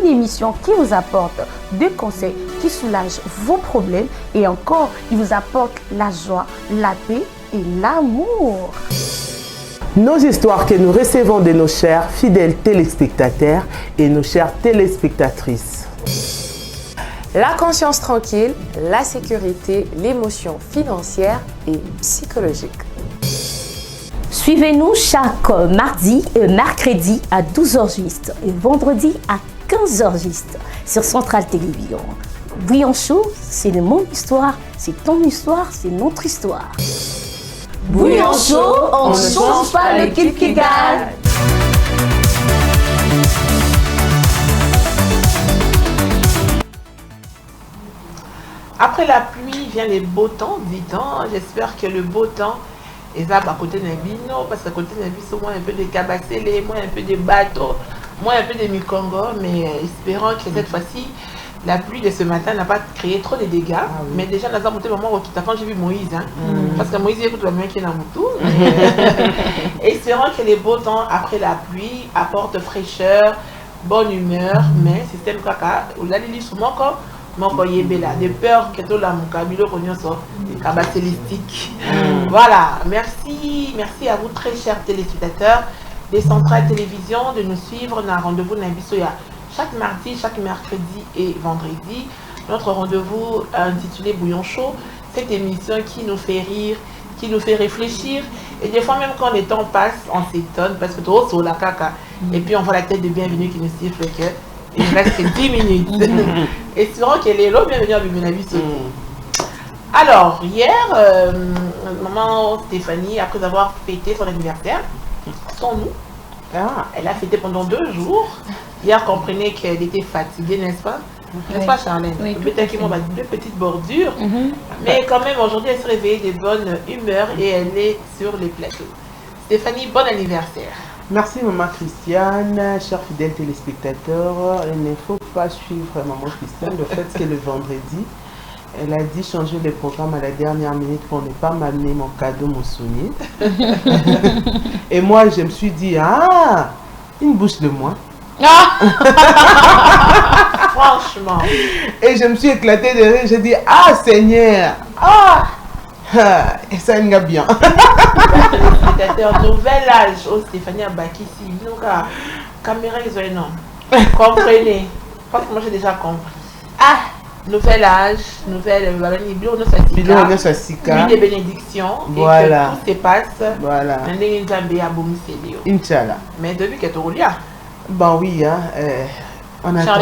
une émission qui vous apporte des conseils qui soulagent vos problèmes et encore, il vous apporte la joie, la paix et l'amour. Nos histoires que nous recevons de nos chers fidèles téléspectateurs et nos chères téléspectatrices. La conscience tranquille, la sécurité, l'émotion financière et psychologique. Suivez-nous chaque mardi et mercredi à 12h juste et vendredi à 15h juste sur Centrale Télévision. Bouillon Show, c'est mon histoire, c'est ton histoire, c'est notre histoire. Bouillon Show, on ne change pas l'équipe qui gagne. Après la pluie vient les beaux temps, dit-on. J'espère que le beau temps est à côté d'un bino, parce qu'à côté d'un bino, moins un peu de cabacélé, moins un peu de bateaux, moins un peu de mikongo, mais espérons que cette fois-ci, la pluie de ce matin n'a pas créé trop de dégâts. Ah oui. Mais déjà, dans un moment où quand j'ai vu Moïse, parce que Moïse écoute la main qui est dans mon tour. Espérons que les beaux temps après la pluie apportent fraîcheur, bonne humeur, mais système kaka, ou là, il est sous mon corps. De peur que tout la mukabilo connaisse des cabacélistiques. Voilà, merci à vous très chers téléspectateurs des Centrales Télévision de nous suivre dans un rendez-vous Nabisoya chaque mardi, chaque mercredi et vendredi. Notre rendez-vous intitulé Bouillon Show, cette émission qui nous fait rire, qui nous fait réfléchir et des fois même quand le temps passe, on s'étonne parce que trop sur la caca et puis on voit la tête de bienvenue qui nous siffle que il reste 10 minutes. Espérons qu'elle est là, bienvenue à Bimenabiso. Alors, hier, maman Stéphanie, après avoir fêté son anniversaire, sans nous, elle a fêté pendant 2 jours. Hier, comprenez qu'elle était fatiguée, n'est-ce pas? N'est-ce pas, Charlène? Oui, peut-être qu'il m'a 2 petites bordures, mais quand même, aujourd'hui, elle s'est réveillée de bonne humeur et elle est sur les plateaux. Stéphanie, bon anniversaire. Merci maman Christiane, chers fidèles téléspectateurs. Il ne faut pas suivre maman Christiane. Le fait que le vendredi, elle a dit changer le programme à la dernière minute pour ne pas m'amener mon cadeau, mon soulier. Et moi, je me suis dit, une bouche de moi. Franchement. Et je me suis éclatée de rire. J'ai dit, Seigneur, et ça ira bien. Nouvel âge, Stéphanie Abakissi, nous caméra ils ont énorme. Comprenez, parce que moi j'ai déjà compris. Nouvel âge, nouvelle bilou de bénédiction, voilà. Et que tout se passe. Voilà. Inch'Allah. Mais depuis que tu roules là. Ben oui, on attend.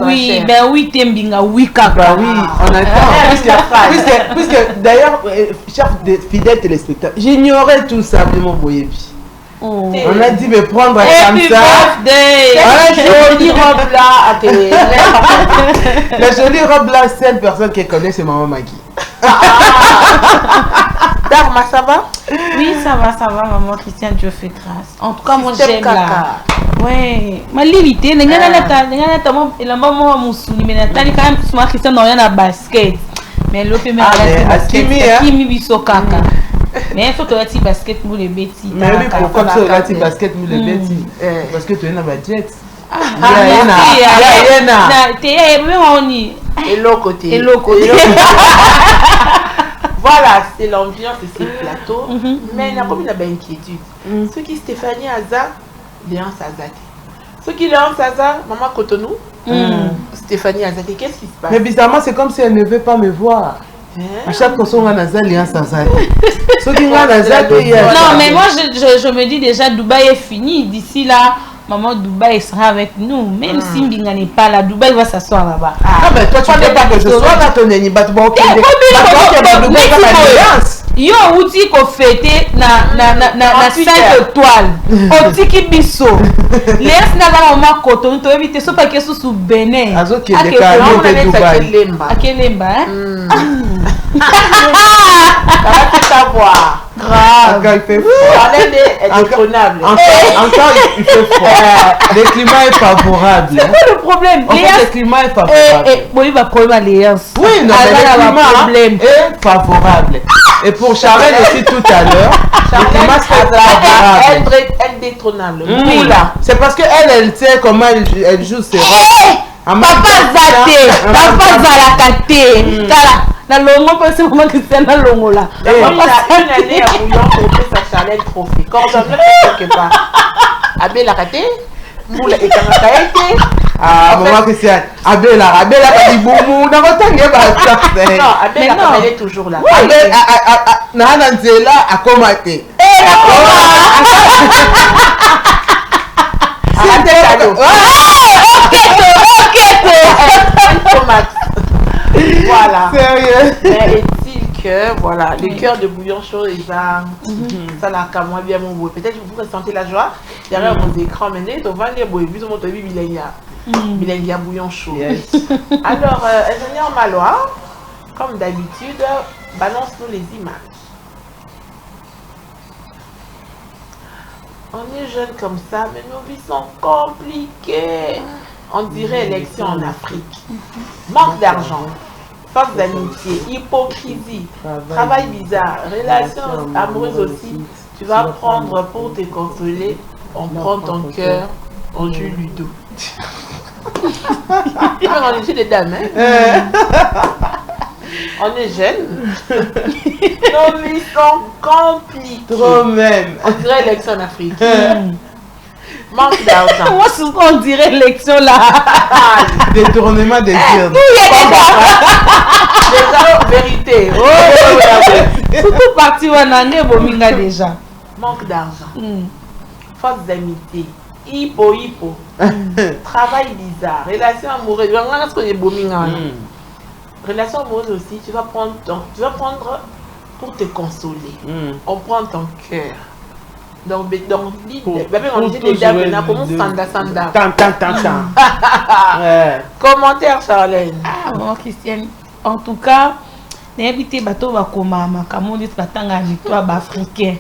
Oui, ben oui, Tembinga, oui, kaka. Bah oui, on attend. Puisque d'ailleurs, chers fidèles téléspectateurs, j'ignorais tout ça de mon boyebi. On a dit me prendre comme ça. La jolie robe là, la jolie robe là, seule personne qui connaît, c'est maman Maggie. Dharma, ça va? Oui, ça va, maman Christiane, Dieu fait grâce. En tout cas, moi j'aime là. Ouais, ma limité, les gars, il a maman Moussouli, mais Nathalie quand même, moi Christiane, on a un basket. Mais l'autre, mais Kimi biso kaka. Mais il faut que tu basket pour les bêtises. Mais oui, pourquoi tu basket pour les bêtises? Parce que tu es dans la jet. Et l'autre côté. Voilà, c'est l'ambiance de ces plateaux. Mais il y a comme une inquiétude. Ceux qui Stéphanie Aza, Léance Azate. Ceux qui Léance Aza, Maman Cotonou, Stéphanie Azate, qu'est-ce qui se passe? Mais bizarrement, c'est comme si elle ne veut pas me voir. À chaque fois, on a Naza, Léance Azate. Ceux qui ont Naza, non, mais moi, je me dis déjà, Dubaï est fini. D'ici là, maman Dubaï sera avec nous. Même si Mbinga n'est pas là, Dubaï va s'asseoir là-bas. Mais toi, tu ne veux pas que je sois là, ton ennemi. Yo outi ko fêter na 5 étoiles. Otiki biso. Les na la maman Cotonou to éviter so pa que sous Bénin. Azoki de Kano de Dubaï. Akelemba. Ça va savoir. Grave. Encore il fait froid. Elle est indétrônable. Encore il fait froid. Le climat est favorable. C'est quoi le problème? Le climat est favorable. Bon, il va problème à Léance. Oui, non, mais le climat est favorable. Et pour Charlène aussi tout à l'heure, le climat est favorable. Indétrônable. C'est parce qu'elle sait comment elle joue ses rôles. papa zate papa zalaka te tala na longo parce que maman Christiane na longo là une année à bouillon pour sa Chanel trophée cordonnier quelque part abe la kate moula et kanaka été maman Christiane abela pas di boumou na kotange ba ça non abe la elle est toujours là na nzela akoma te voilà. Sérieux? Mais est-il que, voilà, le cœur de bouillon chaud, ça l'a qu'à moi bien mon beau. Peut-être que vous ressentez la joie derrière vos écrans. Mais vous allez voir, vous allez Milenia bouillon chaud. Yes. Alors, ingénieur Malois, comme d'habitude, balance-nous les images. On est jeunes comme ça, mais nos vies sont compliquées. On dirait élection en Afrique. Manque d'argent, force d'amitié, hypocrisie, travail bizarre, relations amoureuses aussi. Tu vas prendre pour te consoler, on prend ton cœur, on joue Ludo. On est des dames, hein? On est jeunes. Nos vies sont compliquées. Trop même. On dirait élection en Afrique. Manque d'argent. Moi, souvent, on dirait élection là. Détournement des urnes. Déjà, vérité. Oh, surtout parti où on en est, Bominga déjà. Manque d'argent. Force d'amitié. Hypo. Travail bizarre. Relation amoureuse. Regarde ce qu'on est Bominga. Relation amoureuse aussi. Tu vas prendre pour te consoler. On prend ton cœur. Donc, commentaire, Charlène. Maman Christiane, en tout cas, n'invitez bateau bakoma makamon dit batanga victoire africain.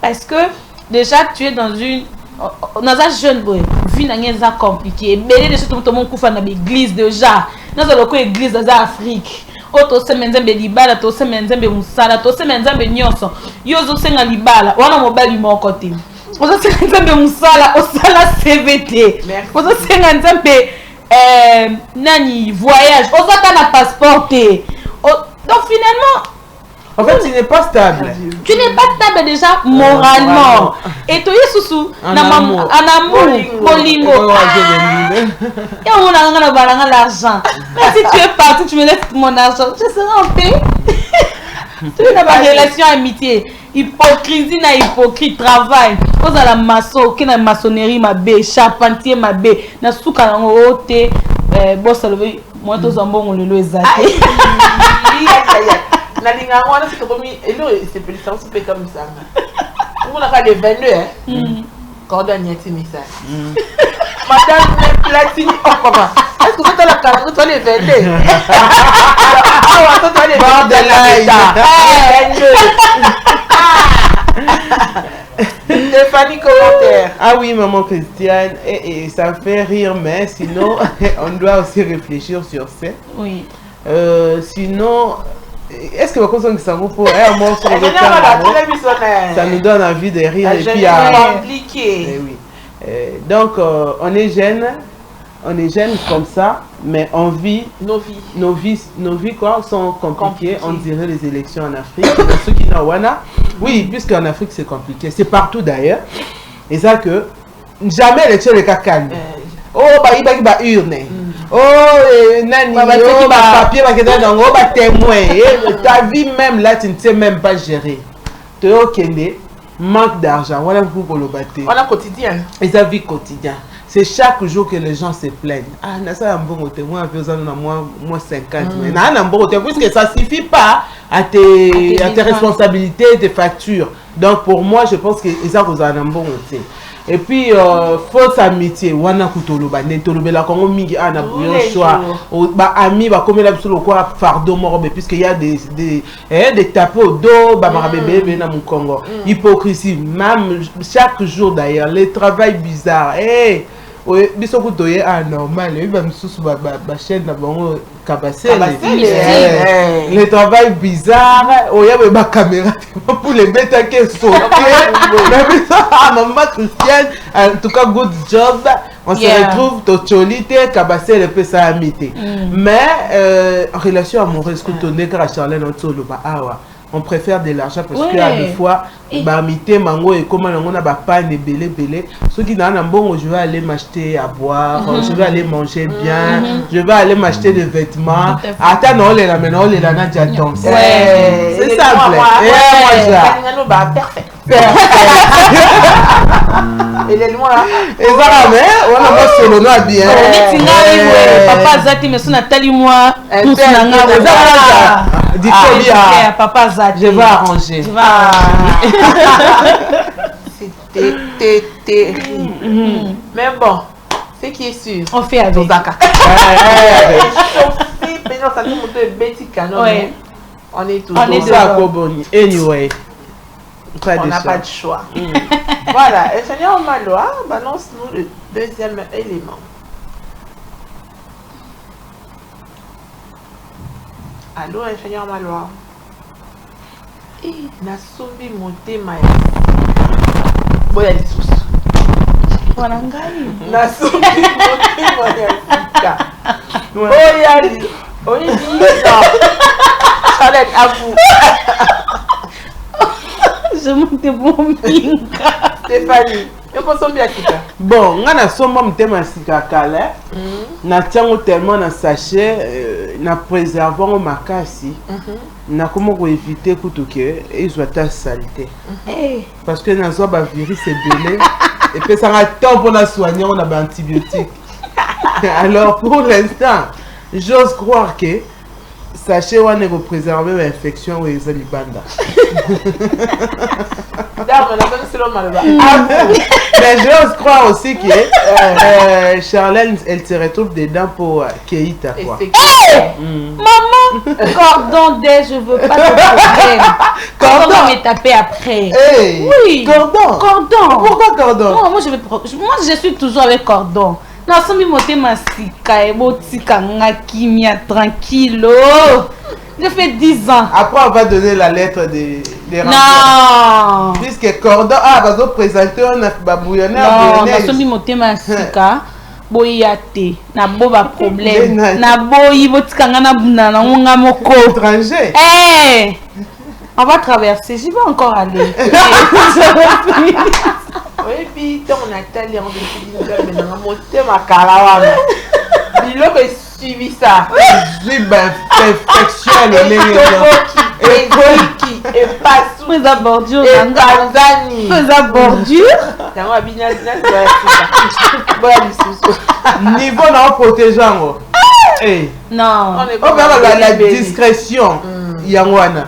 Parce que déjà tu es dans un jeune boy, vie n'a compliqué. Belé de tout le monde koufa na l'église déjà. Dans la église dans Afrique. Oto semenza be libala to semenza be musala to semenza be nyonso yozo senga libala wana mobali moko te ozo senga be musala osala CVT ozo senga nzambe nani voyage ozo kana passeport te donc finalement en fait tu n'es pas stable. Tu n'es pas stable déjà moralement. Et toi Yesusu en amour bolingo. Et on a l'argent. Mais si tu es parti, tu me laisses mon argent, je serai en paix. Tu n'as pas de relation amitié. Hypocrisie na hypocrite travail. Cause à la maçon, qui na maçonnerie ma bé, charpentier ma bé, na souka na ote boss levé moi tous en bon le ezate. C'est plus comme ça. On a des 22 hein. Cordonnier message. Madame Platini, oh papa. Est-ce que vous avez la carte de les 22? Stéphanie, commentaire. Ah oui, maman Christiane, et ça fait rire, mais sinon, on doit aussi réfléchir sur ça. Oui. Sinon, est-ce que ça nous donne envie de rire et puis compliqué. Oui. Donc, on est jeunes comme ça, mais on vit. Nos vies quoi, sont compliquées. On dirait les élections en Afrique. Pour ceux qui n'ont pas, oui, puisqu'en Afrique c'est compliqué. C'est partout d'ailleurs. Et ça que jamais l'élection est calme. Oh, bah urne. Oh, nani, oh, papier, témoin. Ta vie même là, tu ne sais même pas gérer. Tu es au Kenya, manque d'argent. Voilà pour le battre. On a quotidien. Et sa vie quotidienne. C'est chaque jour que les gens se plaignent. Ah, ça un bon témoin, moi 50. Mais puisque ça ne suffit pas à tes responsabilités, tes factures. Donc pour moi, je pense que ça vous en a un bon côté. Et puis, fausse amitié, wana kutoloba, netolobela kongo mingi ana bouillon choix, ba ami ba comme la absolu quoi fardeau mort, puisqu'il y a des tapés au dos, ba marabébé na mon Congo. Hypocrisie, même chaque jour d'ailleurs, les travails bizarres. Eh, biso kutoye anormal, il va me sous ba chaîne na bango kabasé. Les travails bizarres, il y a ba caméra pour les bêtes qui sont. Maman Christiane, en tout cas, good job. On se retrouve tocholité, kabassé le peu ça amité. Mais en relation amoureuse, que ton nez à Charlène en solo, bah ah on préfère de l'argent parce que à des fois bah amité mango et comment on a bah pas ne belé. Ceux qui n'ont un bon, je vais aller m'acheter à boire, je vais aller manger bien, je vais aller m'acheter des vêtements. Attends non les là maintenant les là n'a déjà donc. C'est simple. Bah parfait. Et les loin et ça la mère on a pas solo non bien papa Zati mais son Nathalie moi tout ça dis bien papa Zati je vais arranger c'était terrible mais bon ce qui est sûr on fait avec on est tous anyway on n'a pas de choix. Voilà, ingénieur Maloa, balance-nous le deuxième élément. Allô, ingénieur Maloa. Nasombi monté ma boya lisusu. Wana ngai. Nasombi monté ma boya lisusu. Oui, non. Charlotte, à vous. Je monte bon minga. Stéphanie, je pense bien Kika. Bon, on a sombre mtema sika kala. Na tiango tellement na sachet na préservant makasi. Na comment pour éviter que ils soient ta saleté. Parce que na zo ba virus c'est belé et puis ça a temps pour la soigner on a antibiotiques. Alors pour l'instant, j'ose croire que sachez où on est préservé l'infection ou les libanda. Mais j'ose croire aussi que Charlène elle se retrouve dedans pour Keita quoi. Maman, cordon dès je veux pas de problème. Cordon me taper après. Oui. Cordon. Pourquoi cordon? Non, moi je suis toujours avec cordon. Non, sans me monter ma sika et botika ngakimia tranquille. Je fais 10 ans. Après on va donner la lettre des non. Puisque cordon va se présenter on a babouillonnaire. Non, sans me monter ma sika. Boyate na boba problème na boyi botika ngana buna na ngonga moko étranger. On va traverser, j'y vais encore aller. Oui, puis on a tellement de choses à monter ma caravane. Il a suivi ça. J'ai perfection et Golki et Passou. Fais à bordure. Et Tanzanie. Fais à bordure. Niveau non protégeant. Non. On va la discrétion. Yangwana.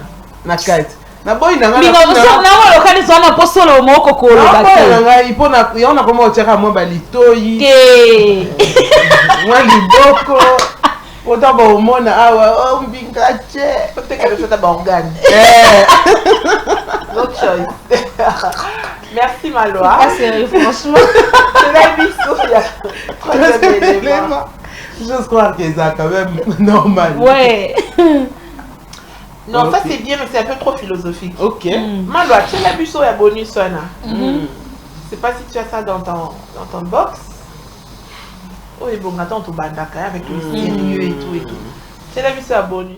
Na kite. Na boy na ngana. Na lokali zona posolo moko ko lokali. Na ipona yona koma oteka mo balitoyi. Ke. Mwa liboko. Ota ba omona awa mbingache. Peut-être que ça ba organe. No choice. Merci Maloa. Pas sérieux franchement. C'est la vie Sophia. Je crois que c'est quand même normal. Ouais. Non, ça c'est bien, mais c'est un peu trop philosophique. Ok. Maloa, tu as vu sur la bonus, Je ne sais pas si tu as ça dans ton box. Oui, bon, attends, ton bandaka avec le sérieux et tout et tout. Tu as vu sur la bonus.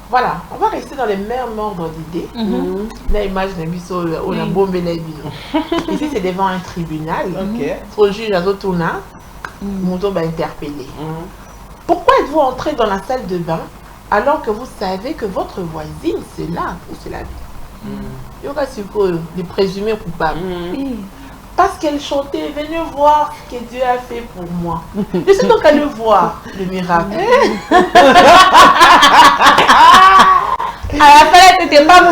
Voilà, on va rester dans les mêmes ordres d'idées. L'image d'un biseau, on a bombé les biseaux. Ici, c'est devant un tribunal. Au juge à Zotuna, Mouton va interpeller. Pourquoi êtes-vous entré dans la salle de bain alors que vous savez que votre voisine, c'est là ou c'est la vie? Il y aura les présumés coupables. Parce qu'elle chantait, venez voir ce que Dieu a fait pour moi. Je suis donc allée voir le miracle. À la fin, c'était mort.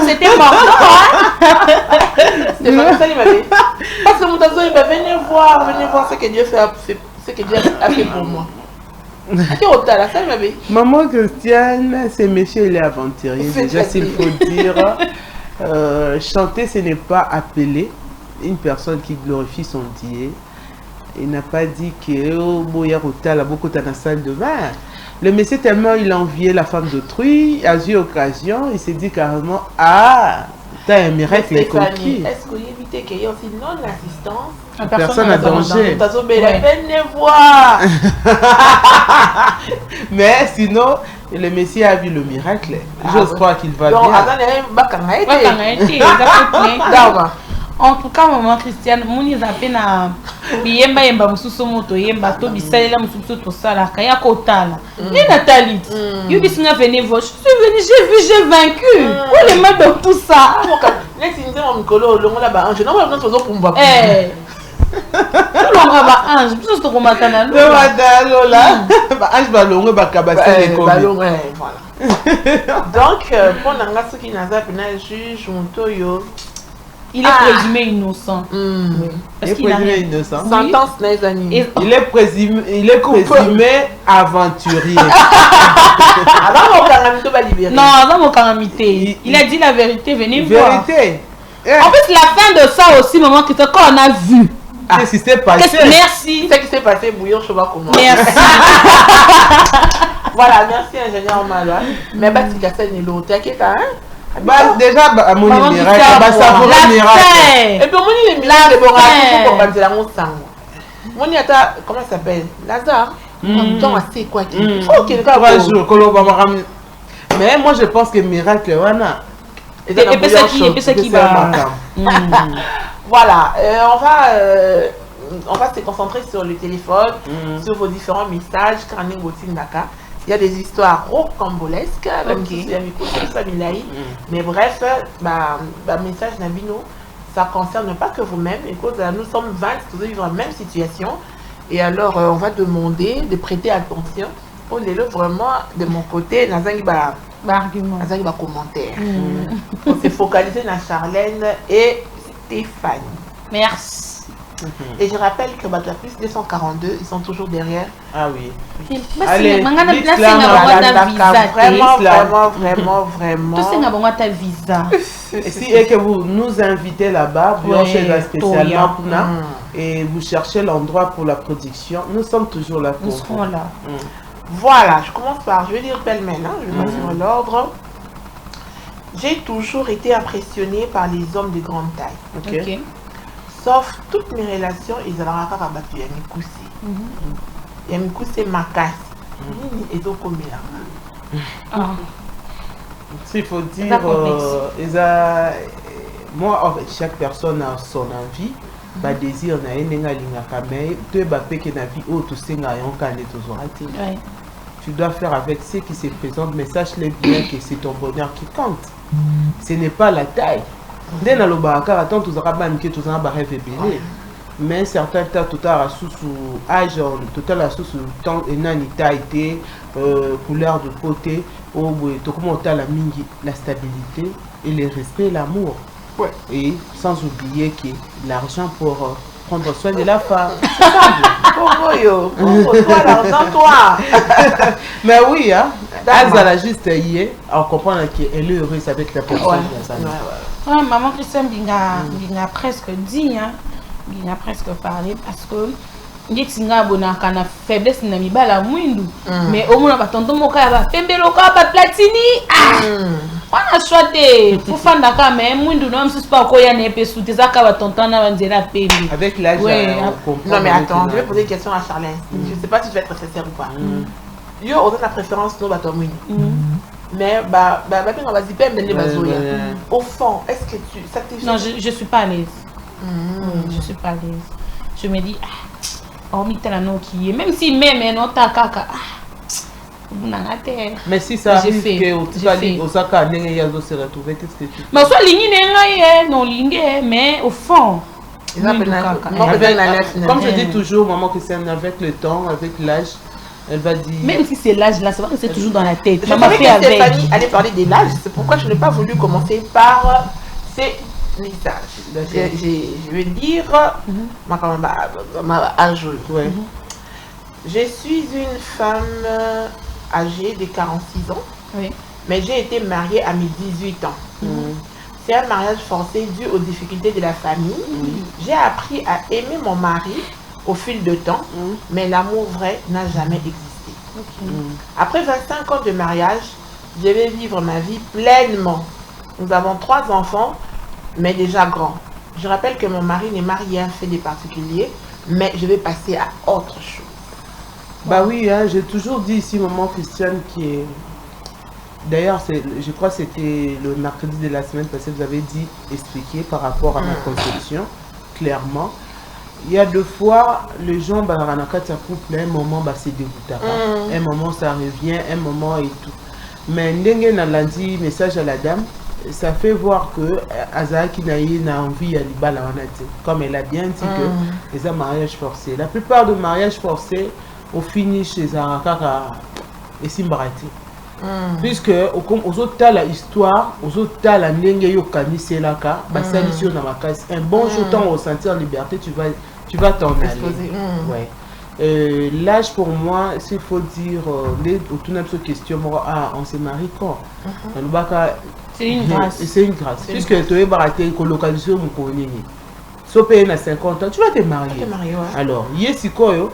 C'est pas ça, il m'a dit. Parce que mon tazo, il va venir voir ce que Dieu a fait pour moi. Maman Christiane, c'est monsieur, il est aventurier. Déjà, s'il faut dire, chanter, ce n'est pas appeler une personne qui glorifie son Dieu. Il n'a pas dit que beaucoup dans la salle de bain. Le monsieur, tellement il a envié la femme d'autrui, a eu occasion, il s'est dit carrément, ah, t'as un miracle accompli. Est-ce que vous évitez qu'il y ait aussi non-assistance? Personne à danger. Venez voir. Mais sinon, le Messie a vu le miracle. J'ose croire qu'il va bien. En tout cas, maman Christiane, Mouni zappé na biyemba yemba mususu moto yemba to bisalela mususu to sala kaya kotala. Ni Nathalie. You bisinga venez voir. Je suis venue, j'ai vaincu. Où les mains de tout ça? Next in mon colo longo la ba ange. Non, on faisons pour moi. Eh. Longo ba ange, biso to komata na lo. Là. Ba ange ba longo ba kabasé les voilà. Donc pour nanga ce qui n'a pas pena juge montoyo. Il est présumé innocent. Il est présumé innocent. Sentence il est présumé aventurier. Non, avant mon calamité. Il a dit la vérité, venez voir. Vérité. En plus, la fin de ça aussi, maman, quand on a vu. Qu'est-ce qui s'est passé? Merci. Ce qui s'est passé, bouillon, je sais pas comment. Merci. Voilà, merci ingénieur Malwa. Mais bah, tu casses une autre, t'inquiète, hein? Bah, déjà, à mon miracle, bah, ça vaut le miracle. Et puis, mon miracle, c'est bon, pour passer la montagne. Mon yata, comment ça s'appelle? Lazare. Donc, c'est quoi qui? Ok, 3 jours, mais moi, je pense que miracle, voilà. Et puis, ça qui va. Voilà, on va se concentrer sur le téléphone, sur vos différents messages, Karning Botindaka. Il y a des histoires rocambolesques, mais bref, message Nabino, ça ne concerne pas que vous-même. Écoute, nous sommes 20, tous vivons la même situation. Et alors, on va demander de prêter attention. Pour les autres, vraiment, de mon côté, Nazangi commentaire. On s'est focalisé sur Charlène et Stéphanie. Merci. Et je rappelle que la plus 242, ils sont toujours derrière. Ah oui. Allez, vraiment. Ta visa. Si et que vous nous invitez là-bas, vous cherchez spécialement pour nous et vous cherchez l'endroit pour la production, nous sommes toujours là pour vous. Nous serons là. Voilà, je commence par, je vais dire pêle-mêle, je vais passer dans l'ordre. J'ai toujours été impressionnée par les hommes de grande taille. Ok. Sauf toutes mes relations, ils ont un rapport avec Yamikoussi. Yamikoussi Makassi. Et donc, il faut dire, moi, en fait, chaque personne a son envie. Ba désir na enenga lingaka mais tu ba peke na vie o to senga yonkane to zorati. Tu dois faire avec ce qui se présente, mais sache-le bien que c'est ton bonheur qui compte. Ce n'est pas la taille. Dès na lobaka attends tous arabam que tous en ba rêve belé. Mais certains tas tout à sous âge total à sous temps et nani taille couleur de beauté au to comment la mingi la stabilité et le respect, l'amour. Ouais. Et sans oublier que l'argent pour prendre soin de la femme. Toi, l'argent, toi. Mais oui, hein. Elle a juste hier, on comprend qu'elle est heureuse avec la personne. Ouais, maman Christiane a presque dit, hein. Il a presque parlé parce que il singa bonaka na faiblesse na mibala mwindu mais au moins batonto moka ba pembelo ka ba platini on a choisi pour faire d'accord mais mwindu non c'est pas ko ya ne pe souté ça ka batonto na banzela pembe avec l'âge non mais attends je vais poser une question à Charlène je sais pas si tu vas être sincère ou pas yo on a la préférence no bato mwindu mais on va dire au fond, est-ce que ça te... Non, je suis pas à l'aise. Je suis pas à l'aise. Je me dis, qui est, même si même non ta kaka. Mais si ça arrive que Osaka se retrouver, qu'est-ce que tu fais? Mais soit ligne non ligne, mais au fond. Comme je dis toujours, maman Christiane, avec le temps, avec l'âge, elle va dire... Même si c'est l'âge là, c'est vrai que c'est toujours dans la tête. Je savais que Stéphanie allait parler de l'âge, c'est pourquoi je n'ai pas voulu commencer par ces messages. Je vais dire ma âge. Je suis une femme âgée de 46 ans, mais j'ai été mariée à mes 18 ans. C'est un mariage forcé dû aux difficultés de la famille. J'ai appris à aimer mon mari au fil du temps, mais l'amour vrai n'a jamais existé. Après 25 ans de mariage, je vais vivre ma vie pleinement. Nous avons 3 enfants, mais déjà grands. Je rappelle que mon mari n'est pas rien fait de particulier, mais je vais passer à autre chose. Bah oui, hein, j'ai toujours dit ici, maman Christiane, qui est... D'ailleurs, je crois que c'était le mercredi de la semaine passée, vous avez dit, expliquer par rapport à ma conception, clairement. Il y a 2 fois, les gens, couple, un moment, c'est dégoûtant. Un moment, ça revient, un moment et tout. Mais Ndenge Nalandi, message à la dame, ça fait voir que Azaki n'a envie à l'ibala, comme elle a bien dit que c'est un mariage forcé. La plupart des mariages forcés, au finish, les Arakaka et Simbarati. Puisque aux autres la histoire, aux autres la ndenge yokani selaka, basalisio na makasi. Un bon jour temps au sentir en liberté, tu vas t'en aller. Ouais. L'âge pour moi, s'il faut dire, tout notre question, on se marie quand? C'est une grâce. C'est une grâce. Puisque tu es baraté colocalisation mon connaît. Si tu as 50 ans, tu vas te marier. Alors, Yesikoyo,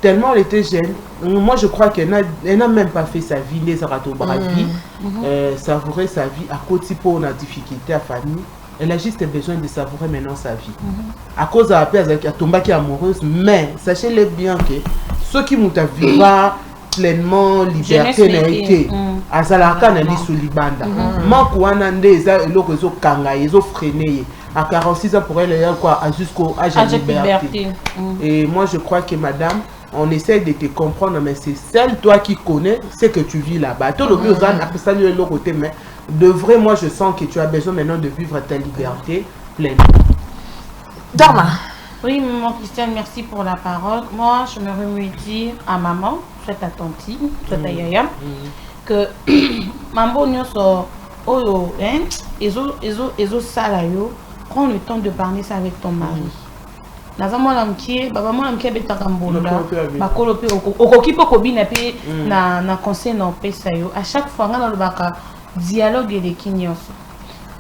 tellement elle était jeune, moi je crois qu'elle n'a même pas fait sa vie, les arato bravi, savourer sa vie à côté pour la difficulté à famille. Elle a juste besoin de savourer maintenant sa vie. À cause de la paix, elle a tombé amoureuse, mais sachez-le bien que ceux qui m'ont vu pleinement liberté n'a été à Salaka n'a sous Libanda. Mankouana ndeza eloko zo kanga ezo freiner à 46 ans pour elle quoi jusqu'au âge de liberté. Et moi je crois que madame, on essaie de te comprendre, mais c'est celle toi qui connais ce que tu vis là-bas. Tout le mieux ça lui l'autre côté, mais de vrai moi je sens que tu as besoin maintenant de vivre ta liberté pleinement. Dorma. Oui, maman Christiane, merci pour la parole. Moi, je me remets dire à maman, soit à tanti, soit à yaya, que maman nyonso oyo, ezo salayo, prends le temps de parler ça avec ton mari. Nazamo lamkie, baba mo lamkie betaka mbolo la, bakolo pe okoki po kobina pe na conseil na pesa yo. À chaque fois ngana lobaka dialogue de kinyonso.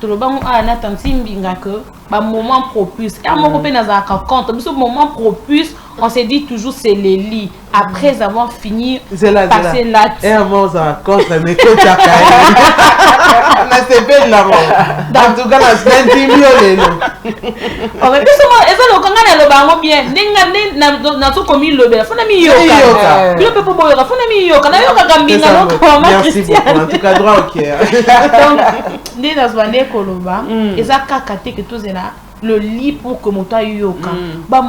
Tolobango ana tanti mbinga que ba moment propice. À mon copain dans un compte, mais ce moment propice, on s'est dit toujours c'est les lits. Après avoir fini passer là. Et à mon contre mais que tu as na c'est belle là. Dans tout cas la semaine timioler non. On mais plus souvent eso lo kanga na lo bango bien. Ninga na to komi lo be. Fona mi yoka. Puis le peut boyo ka fona mi yoka. Na yoka kambinga non comment Christian. En tout cas droit OK. Donc né dans Zwane Koloba, ezaka kate que tous là le lit pour que mon toit yoka.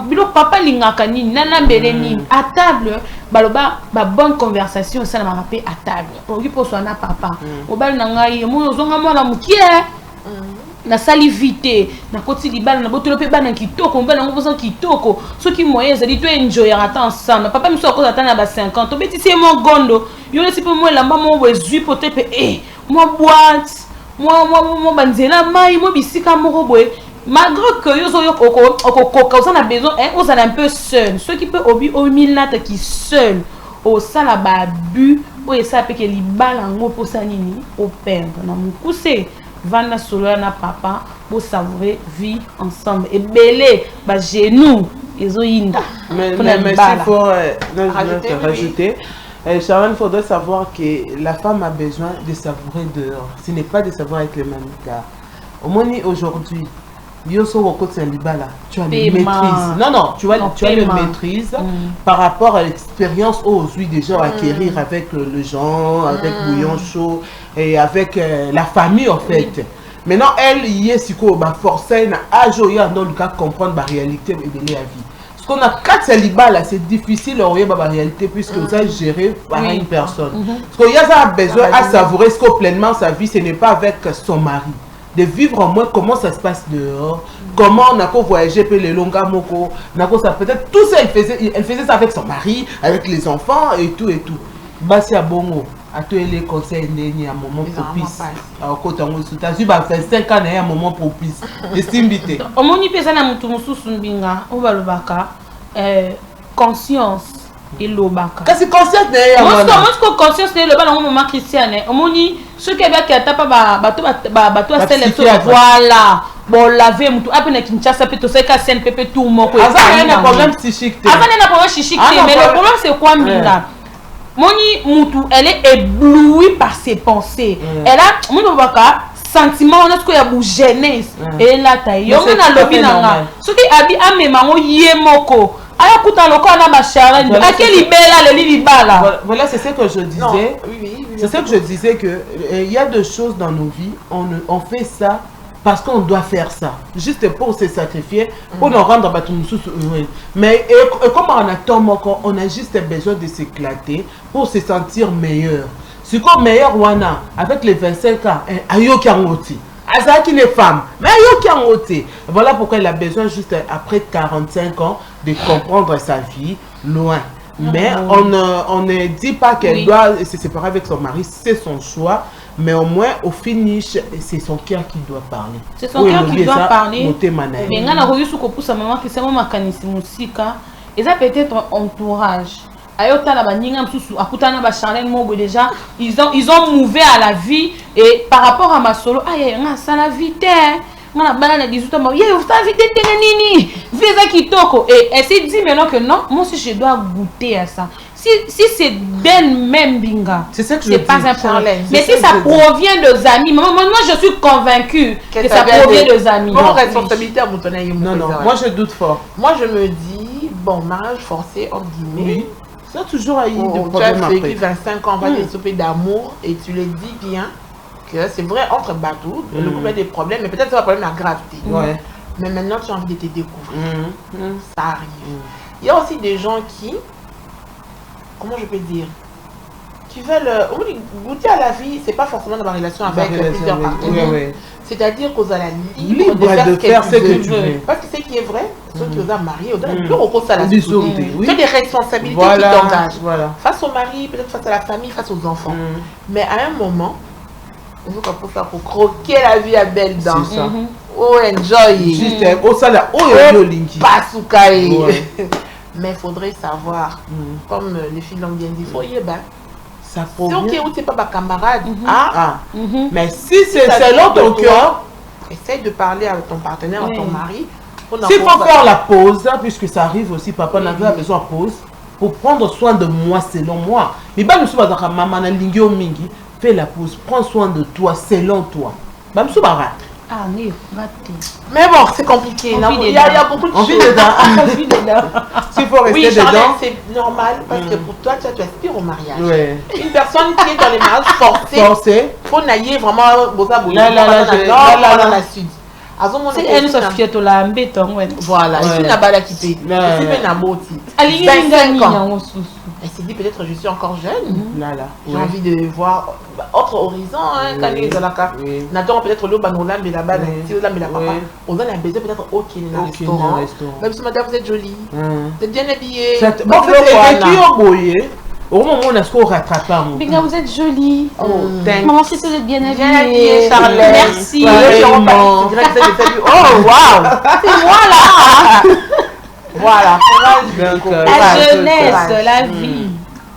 Bilo papa lingaka ni nana mbele ni à table baloba ba bonne conversation ça m'a rappelé à table. Pour lui pour son papa. Obal nangai mo zonga mwana mukie. Na sali vite na koti libala na botolo pe bana kitoko mbana ngo bosan kitoko soki moyen ezali to enjoy ata ensemble papa miso akoza ata na ba 50 obeti c'est mon gondo yo le tipo mo lamba mo wezui pote pe mo boîte mo banzela mai mo bisika moko boye malgré que yo zo yo on a besoin on est un peu seul ceux qui peut obi au milnata qui seul au sala ba bu o ça pe que libala ngo posa nini au perdre na mukuse vana solo na papa pour savourer vie ensemble et belé ba genou ezoyinda mais il faut rajouter Sharon, il faudrait savoir que la femme a besoin de savourer dehors. Ce n'est pas de savourer avec les mamies. Au moins aujourd'hui, tu as le maîtrise. Non, tu as le maîtrise par rapport à l'expérience aujourd'hui déjà acquérir avec le gens, avec bouillon chaud et avec la famille en fait. Maintenant, elle y est si quoi forcé à jouer dans le cas comprendre la réalité et de la vie. Parce qu'on a 4 célibats là, c'est difficile de voir la réalité puisque vous avez géré par une personne. Parce qu'il y a besoin à savourer ce que pleinement sa vie, ce n'est pas avec son mari. De vivre en moins comment ça se passe dehors, comment on a qu'à voyager pour les longs moko, peut-être tout ça elle faisait ça avec son mari, avec les enfants et tout. Basi à bongo, à tous les conseils il y a un moment propice. À côté tu as vu 25 ans il y a un moment propice. Estimité. Au moni pesa na mutu mususu mbinga, obalobaka conscience et lobaka. Kasi conscience n'est pas. Moi conscience n'est lobaka na maman Christiane. Au moni ce qui est bien qui a tapé bateau à celle voilà. Bon laver mutu après na Kinshasa peut ça ka scène pépé tout moko. Avant il y a un problème psychique. Avant il y a un problème psychique mais le problème c'est quoi mbinga? Moni mutu elle est éblouie par ses pensées. Elle a moni lobaka sentiment on a ce qu'il y a pour jeunesse et là taille. On a lobby nanga. Ce qui abi amemango yemoko. Aya kuta loko na ba charende. Akeli bela le libala. Voilà, c'est ce que je disais. C'est ce que je disais que il y a deux choses dans nos vies, on fait ça parce qu'on doit faire ça, juste pour se sacrifier, pour nous rendre heureux. Mais comme on a tant on a juste besoin de s'éclater pour se sentir meilleur. C'est comme meilleur wana avec les 25 ans, ayo kiangoti. Azaki les femmes, mais ayo kiangoti. Voilà pourquoi il a besoin juste après 45 ans de comprendre sa vie loin. Mais on ne dit pas qu'elle doit se séparer avec son mari, c'est son choix. Mais au moins, au finish, c'est son cœur qui doit parler. C'est son cœur qui doit parler. Mais il y a des gens qui maman qui sont musique. Et ça peut être entourage. Ils ont mouvé à la vie. Et par rapport à ma solo, ça la vie. On a banane 18 ans, et elle s'est dit maintenant que non, moi aussi je dois goûter à ça. Si c'est d'elle-même binga, c'est ça que je dis. Pas un problème. Mais si ça provient de amis, moi je suis convaincue que ça provient de amis. Bon, responsabilité à mon tonnerre. Non, moi je doute fort. Moi je me dis, bon, mariage forcé, entre guillemets. Oui. Ça a toujours eu des problèmes après. Tu as vécu 25 ans, on va des d'amour et tu le dis bien. C'est vrai, entre bateaux, le couple a des problèmes, mais peut-être c'est un problème à gravité. Mais maintenant, tu as envie de te découvrir. Ça arrive. Il y a aussi des gens qui, comment je peux dire, qui veulent goûter à la vie, c'est pas forcément dans la relation avec plusieurs partenaires. C'est-à-dire qu'on a la libre de faire ce que tu veux. Parce que ce qui est vrai, ceux qui ont marié, on a plus recours à la société. Tu as des responsabilités qui t'engagent. Face au mari, peut-être face à la famille, face aux enfants. Mais à un moment, il faut qu'on ça pour croquer la vie à belle dents. C'est ça. Oh, enjoy. Juste au salaire, pas sous cahier. Mais il faudrait savoir, comme les filles l'ont bien dit, il faut y aller. Ça provient. Si on n'est pas ma camarade, mais si c'est selon ton cœur, essaye de parler avec ton partenaire, ton mari. S'il faut faire la pause, puisque ça arrive aussi, papa n'a pas besoin de pause, pour prendre soin de moi selon moi. Mais pas nous maman na lingio mingi. Fais la pause, prends soin de toi selon toi. Ah, mais bon, c'est compliqué. Il y a beaucoup de choses. S'il faut rester dedans. C'est normal parce que pour toi, tu aspires au mariage. Une personne qui est dans les mariages forcés, il faut nailler vraiment dans la sud. Elle nous a fait la béton. Voilà, il n'a pas la quitter. C'est un beau titre. 25 ans. Elle s'est dit peut-être je suis encore jeune. J'ai envie de voir autre horizon. N'attends peut-être le banolam mais là-bas, on a besoin peut-être au restaurant. Même si madame vous êtes jolie, vous êtes bien habillée. En fait, qui ont boyé. Au moment où on a ce qu'on rattrape pas. Vous êtes jolie. Maman, si vous êtes bien habillée. Charlotte. Merci. Oh, waouh. C'est moi là. Voilà. La jeunesse, la vie.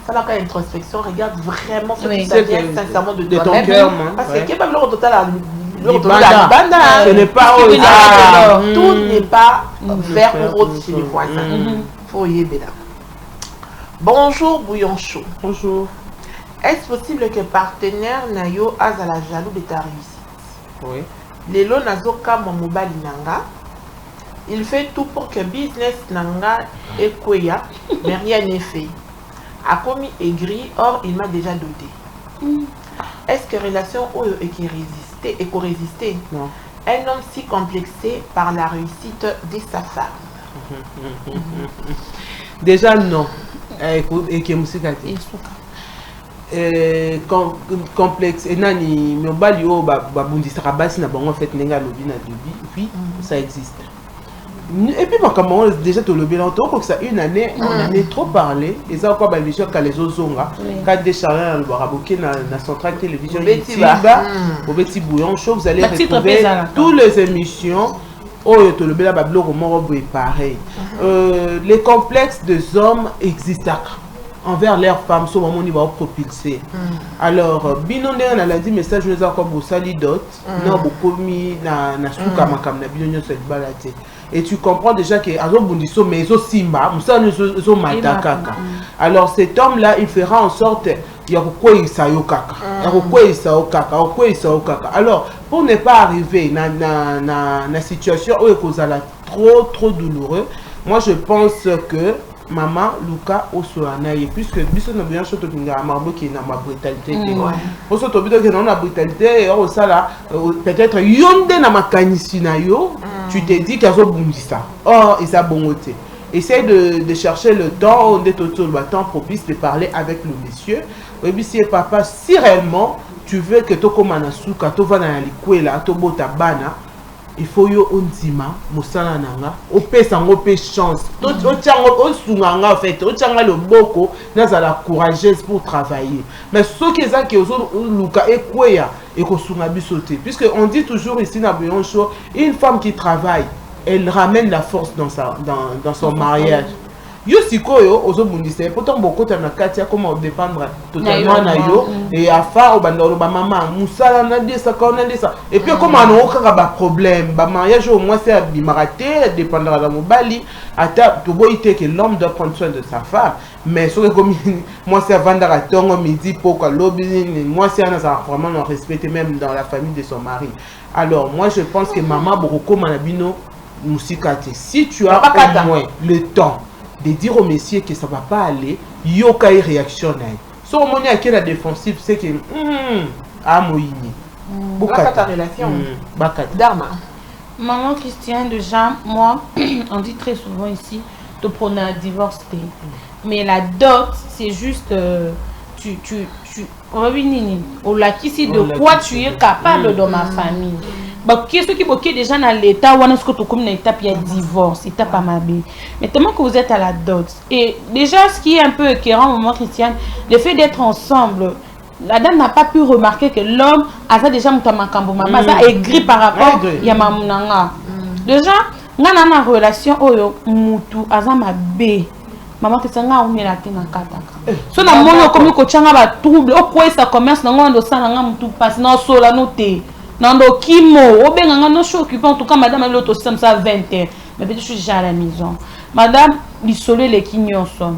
Ça va quand même introspection. Regarde vraiment ce qui vient sincèrement de ton cœur. Parce que qui pas le total ce n'est pas tout n'est pas vert pour autre chez les voisins. Faut y aller. Bonjour bouillon chaud. Bonjour. Est-ce possible que partenaire Nayo a la jaloux de ta réussite? Oui. lelo nazoka mobali nanga. Il fait tout pour que business nanga ekweya, mais rien n'est fait. A commis aigri, or il m'a déjà doté. Est-ce que relation est qui résistait et co-résistait? Non. Un homme si complexé par la réussite de sa femme. Déjà non. Et qui est musique complexe. Et nani mobali o babundisaka basi na bango en fait nenga lobi na debi. Oui, ça existe. Et puis comment déjà tu le bilan que ça une année on en est trop parlé et ça quoi l'émission quand les ozonga quand des charins le baraboké na centrale télévision au petit bouillon chaud vous allez retrouver toutes les émissions oh tu le bilan bablo comment est pareil les complexes des hommes existent envers leurs femmes sur moment niveau propulsé alors binonde on a dit message nous encore pour salidot non beaucoup mis na suka makam na binonyo cette balade. Et tu comprends déjà que mais simba alors cet homme là il fera en sorte alors pour ne pas arriver dans la situation où il trop douloureux, moi je pense que maman Luka Osoanaye puisque biso na bien chose qui nga marbo qui na ma brutalité pour ce tobido que na brutalité et ça là peut-être yonde na makanisi na yo tu te dis qu'il y a ça or il ça bongoté essaye de chercher le temps on est autour le temps propice de parler avec le monsieur et puis si papa si réellement tu veux que to comme na suka to va na likwela to bota bana il faut yo ondima mosala nanga opesa ngope chance to tiango osunganga en fait otianga le boko nazala courageuse pour travailler mais ce qui est que ozo luka ekweya et kosunga bisoté puisque on dit toujours ici na Beyoncho une femme qui travaille elle ramène la force dans son mariage. Yo sikoyo ozobundisa pourtant beaucoup na katia comment dépendre totalement na yo et afa obandolo ba maman musala na desa kona desa et puis comment on a ba problème ba mariage au moins c'est bimaraté dépendra de mobali ata to boité que l'homme doit prendre soin de sa femme mais sur comme moi c'est vendre à tongo midi pourquoi lobby moi c'est vraiment non respecter même dans la famille de son mari. Alors moi je pense que maman beaucoup manabino musikate si tu as au moins le temps de dire au monsieur que ça va pas aller, yoka y réaction. So on est à la défensive, c'est que amoyini. Bakata relation. Bakata. Dharma. Maman Christiane déjà moi on dit très souvent ici te prendre un divorce mais la dot c'est juste tu ici de quoi tu es capable dans ma famille. Bah, qu'est-ce qui est déjà dans l'état où on est comme une étape il y a divorce, étape à ma vie. Mais tellement que vous êtes à la dot. Et déjà, ce qui est un peu écœurant, maman Christiane, le fait d'être ensemble, la dame n'a pas pu remarquer que l'homme a déjà mutamakambo maman, ça aigri par rapport à Yamamunanga. Déjà, on a une relation où mutu azama b. Maman Christiane a oumi la tena kataka. So na mono comme ko changa ba trouble, o quoi ça commerce na ngondo sana nga mutu passe na sola noté. Nando Kimo, Obenganga no show occupé en tout cas madame elle auto ça 20 heures. Mais je suis déjà à la maison. Madame, l'isolé les kinyonso.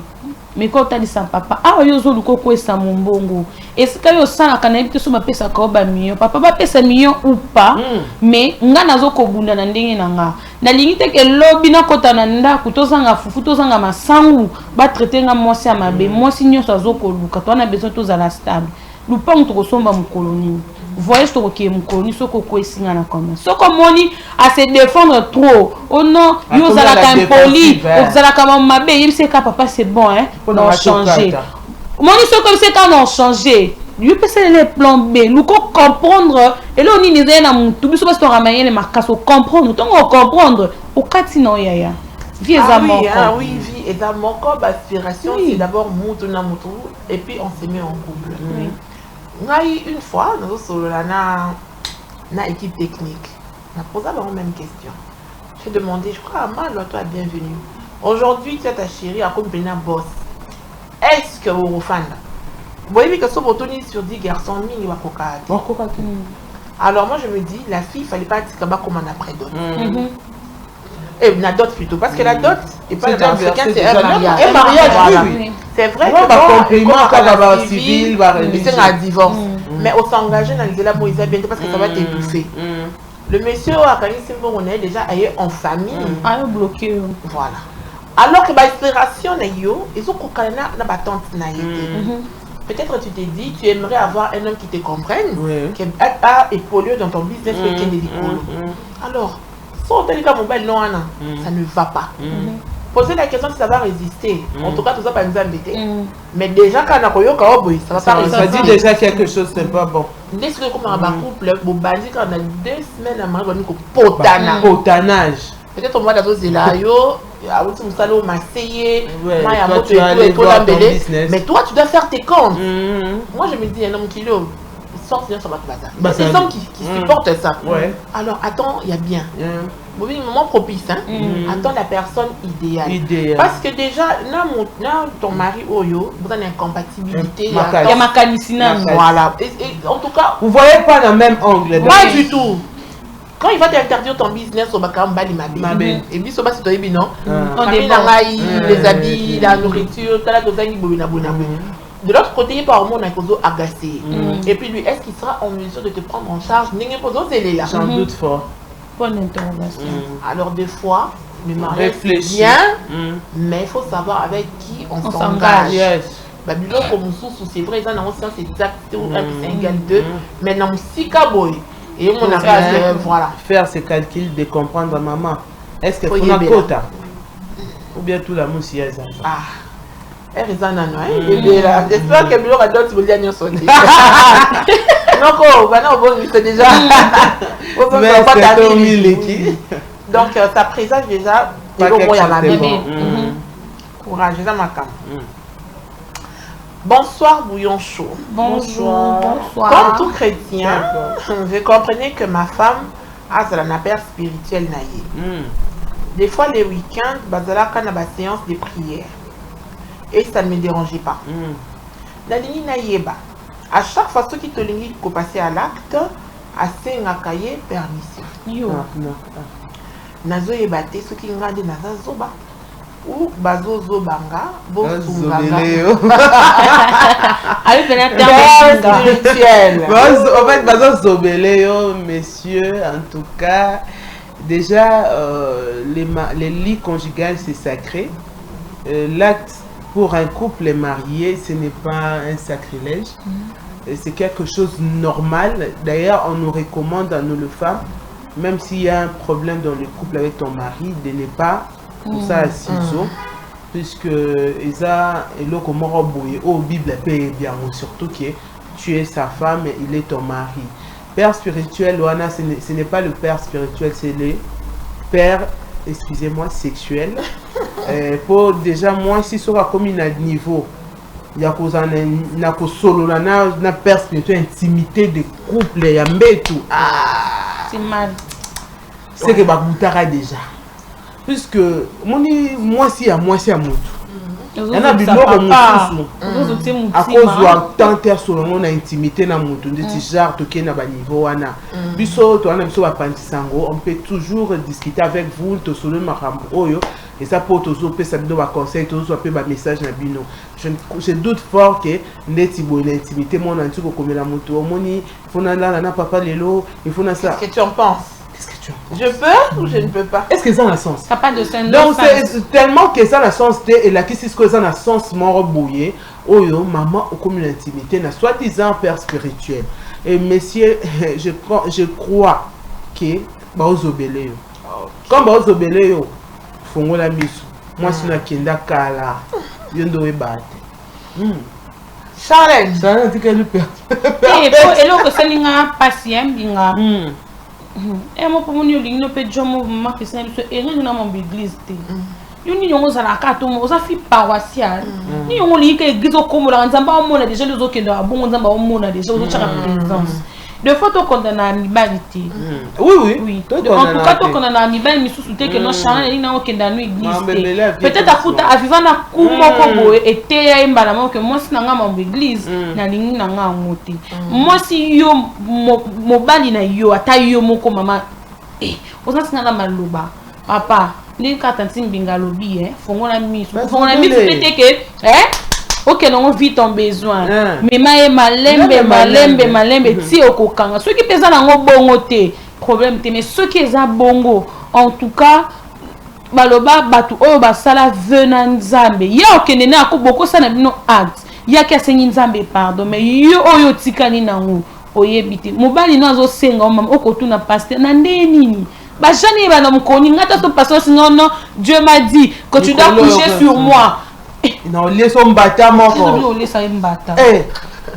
Mais quand tu dit ça papa, ah yozo luko ko esa mombongo. Est-ce que yo sana kana bité so mapesa ka ba million. Papa ba pesa million ou pas. Mais nga nazo ko bunda na ndenge nanga. Na lingite ke lobi na kota na ndako tozanga fufu tozanga masangu ba traiter nga mwasi amabe. Mwasi nyonso azoko luka. To na besoin tozala stable. Lupango to kosomba mukoloni. Voyez ce que est mon connu, ce que est signé na comme ça. Comme on dit à se défendre trop. Oh non, yo zala ka impoli, yo zala ka mabe, il sait que papa c'est bon hein, on changer. Mon dit ce que c'est quand on changer. Lui peut se les plans B, nous comprendre et là on dit les na mutu, biso parce que ramener les marques comprendre, donc on comprendre au katino yaya. Vie oui, vie et dans mon corps aspiration c'est d'abord mutu na mutu et puis on se met en couple. Une fois, nous sommes na équipe technique. On a posé la même question. J'ai demandé, je crois, Maman, toi, bienvenue. Aujourd'hui, tu as ta chérie à comme un boss. Est-ce que vous fan? Vous voyez que ce bouton sur 10 garçons, mini ou alors moi, je me dis, la fille, il ne fallait pas dire comme on a après d'autres. Et la dot plutôt, parce que la dot est pas dans le cas, c'est un mariage. Un mariage, oui. C'est vrai que c'est un divorce. Mais on s'engage dans les là, Moïse bientôt parce que ça va t'étouffer. Le monsieur a on est déjà ailleurs en famille. Ah, bloqué. Voilà. Alors que l'inspiration, ils ont na tante na peut-être tu t'es dit, tu aimerais avoir un homme qui te comprenne, qui a épaulé dans ton business, qui est alors, ça ne va pas. Poser la question si ça va résister. En tout cas, tout ça va nous embêter. Mais déjà, quand on a ça va pas résister. Ça dit déjà quelque chose, c'est pas bon. Dès que comme un couple, on a 2 semaines à marier, on a potanage. Peut-être au mois d'avril, là, mais toi, tu dois faire tes comptes. Moi, je me dis, un homme qui sort sur votre bazar. C'est des hommes qui supportent ça. Alors, attends, il y a bien. Moment propice, attends la personne idéale. Parce que déjà, ton mari, vous avez une incompatibilité. Il y a ma canicina. Voilà. Et en tout cas, vous ne voyez pas dans le même angle. Pas du tout. Quand il va t'interdire ton business au Bakambali Mabé, et puis soba c'est toi non, les habits, la nourriture, de l'autre côté, il n'y a pas un agacé. Et puis lui, est-ce qu'il sera en mesure de te prendre en charge? J'en doute fort. Bonne interrogation. Alors des fois, le mariage c'est bien, mais il faut savoir avec qui on s'engage. Babylone comme c'est vrai, ils ont un sens exact, c'est égal 2, mais dans Sika Boy. Et on a voilà. Faire ses calculs de comprendre maman. Est-ce que tu as quota? Ou bien tout la mousse est ah, elle est en annoyé. J'espère que Bilo a d'autres bouliens à sauter. Non, c'est déjà. Donc, ça présage déjà. Et au moins, il y a ma bébé. Courage, c'est ma cam. Bonsoir Bouillon Chaud. Bonjour. Comme tout chrétien, je comprenais que ma femme a un père spirituel naïe. Des fois les week-ends, bazala quand la séance de prière. Et ça ne me dérangeait pas. La ligne naïeba. À chaque fois ceux qui te lignent pour passer à l'acte, assez ngakaye permission. Nazo yebate ceux qui ngande naza zoba. Ou bazo zobanga, bo zobanga. Avec un terme spirituel. En fait, bazo zobeleo, messieurs, en tout cas, déjà, les lits conjugales, c'est sacré. L'acte pour un couple marié, ce n'est pas un sacrilège. C'est quelque chose de normal. D'ailleurs, on nous recommande à nous, les femmes, même s'il y a un problème dans le couple avec ton mari, de ne pas pour ça à ciseaux, puisque Isa et le comment bouillé au Bible paye bien, surtout que tu es sa femme et il est ton mari. Père spirituel, Loana, ce n'est pas le père spirituel, c'est le père, excusez-moi, sexuel. Pour déjà moi si sera comme un niveau, il y a que solo na père spirituel, intimité de couple, il y a tout. C'est mal. C'est que Bagoutara déjà. Puisque moi si à moi moto. Il y a des gens à cause de tant sur on a intimité na moto de genre toqué na ba niveau ana. Biso to ana biso ba pantisango, on peut toujours discuter avec vous to solo makambo oyo et ça pour toujours peut ça donner ba conseil toujours peut ba message na bino. Je doute fort que ndeti bo l'intimité mon anti ko comme la moto moni fona là na papa lelo il faut na ça. Qu'est-ce que tu en penses? Qu'est-ce que tu en penses? Je peux ou je ne peux pas? Est-ce que ça a un sens? Ça n'a pas de sens. Donc c'est tellement que ça a un sens et la question que ça a un sens mon rebouillé. Oh yo maman au comme l'intimité na soi-disant père spirituel. Et messieurs je crois que baozobele yo. Comme baozobele yo fongo la misu. Moi si na kenda kala yondo ebate. Charlène, ça dit que le père. Et là que ça linga patient binga. Et moi pour mon yo linga pe jomo ma que ça et nous na mon église té. Yo ni yongo za la kato mo za fi paroissial. Ni yongo li ke église ko mo la nzamba o mona déjà les autres que bon nzamba o mona déjà aux autres présence. De fois to condamner amibalité. Oui. En tout cas to condamner amibal mi sous-souté que non chana ni na o kenda no église. Peut-être à futa à vivre na kumo ko boye été ya mbala mo que moi si na nga mo église na lingi na nga ngote. Moi si yo mobali na yo ata yo moko mama oza singa na maloba. Papa, ni katanti mbinga lobi fongo na mi peut-être que ok, on vit ton besoin. Mais malembe ti okokanga. Ceux qui pesent dans bongo te, problème mais ceux qui sont bongo en tout cas baloba batu oyo basala vena nzambe ya okende na ko boko sana bino acte ya ki asengi nzambe pardon mais yo oyo tikani nango oyebite mobali no azosenga mama okotuna pasteur na ndeni bajani bana mukoni ngata to pasteur sinon non Dieu m'a dit que tu dois coucher sur moi non laisse on bata moko on laisse on bata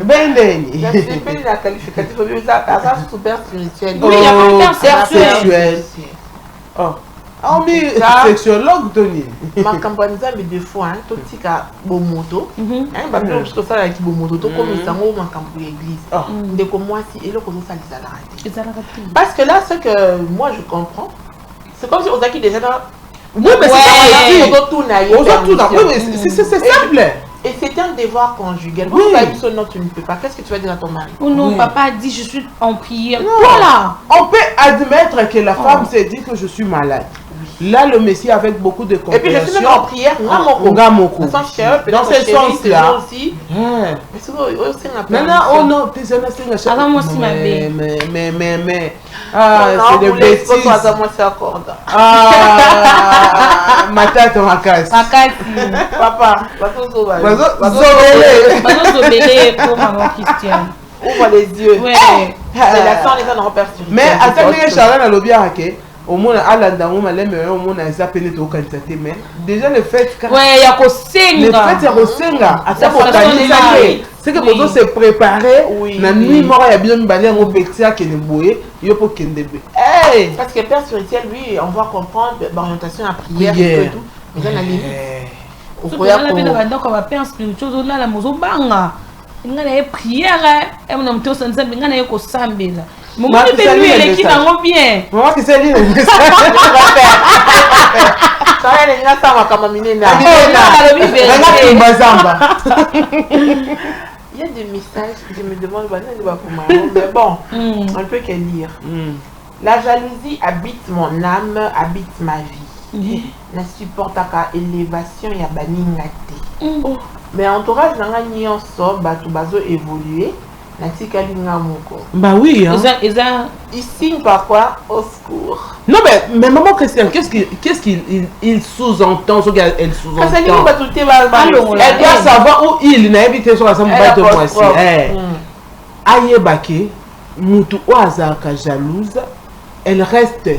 bendeni il y a des la qualificatif ça super spirituel oui il y a pas sexuel oh on dit sexologue Tony ma campagne mais des fois hein tout tika bomoto hein ba bien parce que ça là qui bomoto to comme ça ngo ma campagne église de comme moi si et le comment ça les a raté parce que là ce que moi je comprends c'est comme si on a qui déjà oui mais c'est pas tout c'est simple. Et c'est un devoir conjugal. Oui. Non, tu ne peux pas. Qu'est-ce que tu vas dire à ton mari? Oh non, papa a dit je suis en prière. Non. Voilà. On peut admettre que la femme s'est dit que je suis malade. Là, le Messie avec beaucoup de compréhension. Et puis je suis même en prière. Dans ce sens-là. Aussi. Non, oh non, t'es un avant moi, si ma belle. Mais. Ah, c'est des bêtises. Ah, ma tête en casse. Papa, Zobélé pour maman Christiane. Ouvre les yeux. Ouais. C'est la sang, les gens n'ont pas perçu. Mais attends, Charlène a lobby à au moins à l'endroit au moins à s'appeler au candidat mais déjà le fait que ouais il y a que senga le fait que senga à ça pour c'est que pour se préparer la nuit mort il y a bien balé au petit qui ne boué il faut qu'il ne parce que père spirituel lui on va comprendre l'orientation à prière et tout mais dans la limite au prière donc on va père spirituel là la mozo banga ngana prière et on me tous ensemble ngana ko sambela maman qui s'est lui elle qui va bien maman qui s'est lui ça elle est là ça va comme mine na il y a des messages je me demande mais bon on peut qu'à lire la jalousie habite mon âme habite ma vie ne supporte pas élévation ya baninga te mais entourage nanga nyonso batu bazo évoluer bah oui hein. Il signe par quoi au secours. Non mais maman Christiane qu'est-ce qu'il sous-entend ce qu'elle sous-entend elle doit savoir où il n'a évité sur la somme de moi-ci ayebake mutu oazaka jalouse elle reste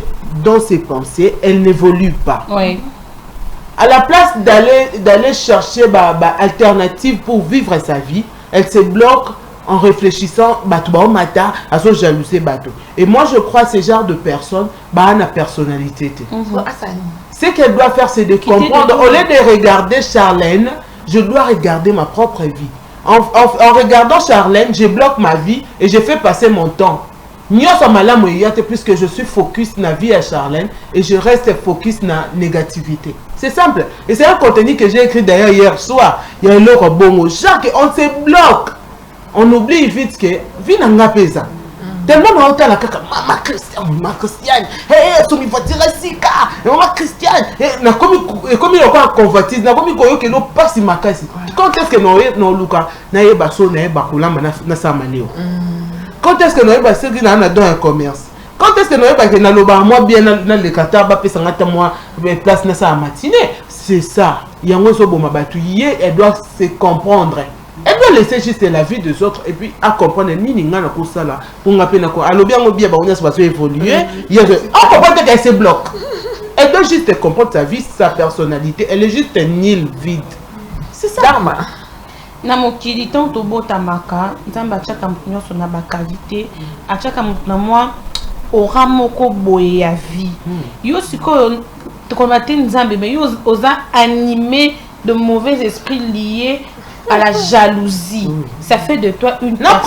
dans ses pensées elle n'évolue pas oui. À la place d'aller chercher alternative pour vivre sa vie elle se bloque en réfléchissant à ce jalousie bateau. Et moi je crois ce genre de personne la personnalité. Ce qu'elle doit faire c'est de comprendre au lieu de regarder Charlène je dois regarder ma propre vie en regardant Charlène je bloque ma vie et je fais passer mon temps puisque je suis focus na vie à Charlène et je reste focus na négativité. C'est simple et c'est un contenu que j'ai écrit d'ailleurs hier soir. Il y a le bon genre on se bloque. On oublie vite que vie n'a pas ça. Tellement on entend la caca maman Christiane hey tu me vas dire sika maman Christiane na comme il a converti na comme il que no passe ma casse quand est-ce que no luka na yeba so na yeba kulamba na samaneo quand est-ce que no yeba se qui na dans un commerce quand est-ce que no yeba que na loba moi bien na le kata ba pesa ngata moi place na sa matinée c'est ça yango so boma batu yé elle doit se comprendre. Elle doit laisser juste la vie des autres et puis à comprendre ni ngana ko sala pour ngapé na ko alobi ngo bien ba on se va évoluer on comprend qu'elle se bloque. Elle doit juste comprendre sa vie sa personnalité elle est juste un île vide c'est ça dharma na mokili tant to botamaka nzamba chaka mpunyo so na ba qualité achaka mutuna moi aura moko boye ya vie yo siko to komate nzambe mais yo oza animé de mauvais esprits liés à la jalousie. Ça fait de toi une personne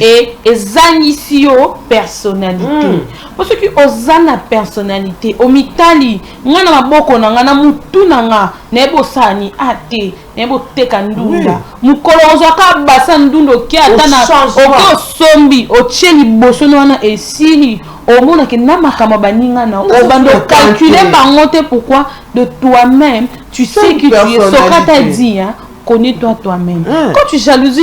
et zanisio personnalité. Parce que ozana personnalité, omitali, ngana maboko nanga na mutu nanga, nebo sani ate, nebo teka ndunda. Mukolo ozaka basa ndundo ki atana oko sombi, ocheli bosono wana esili, omona ke na makama baninga na obando calculer bangote pourquoi de toi-même, tu sais que tu es Socrate dit hein. Connais-toi toi-même. Quand tu jalouses,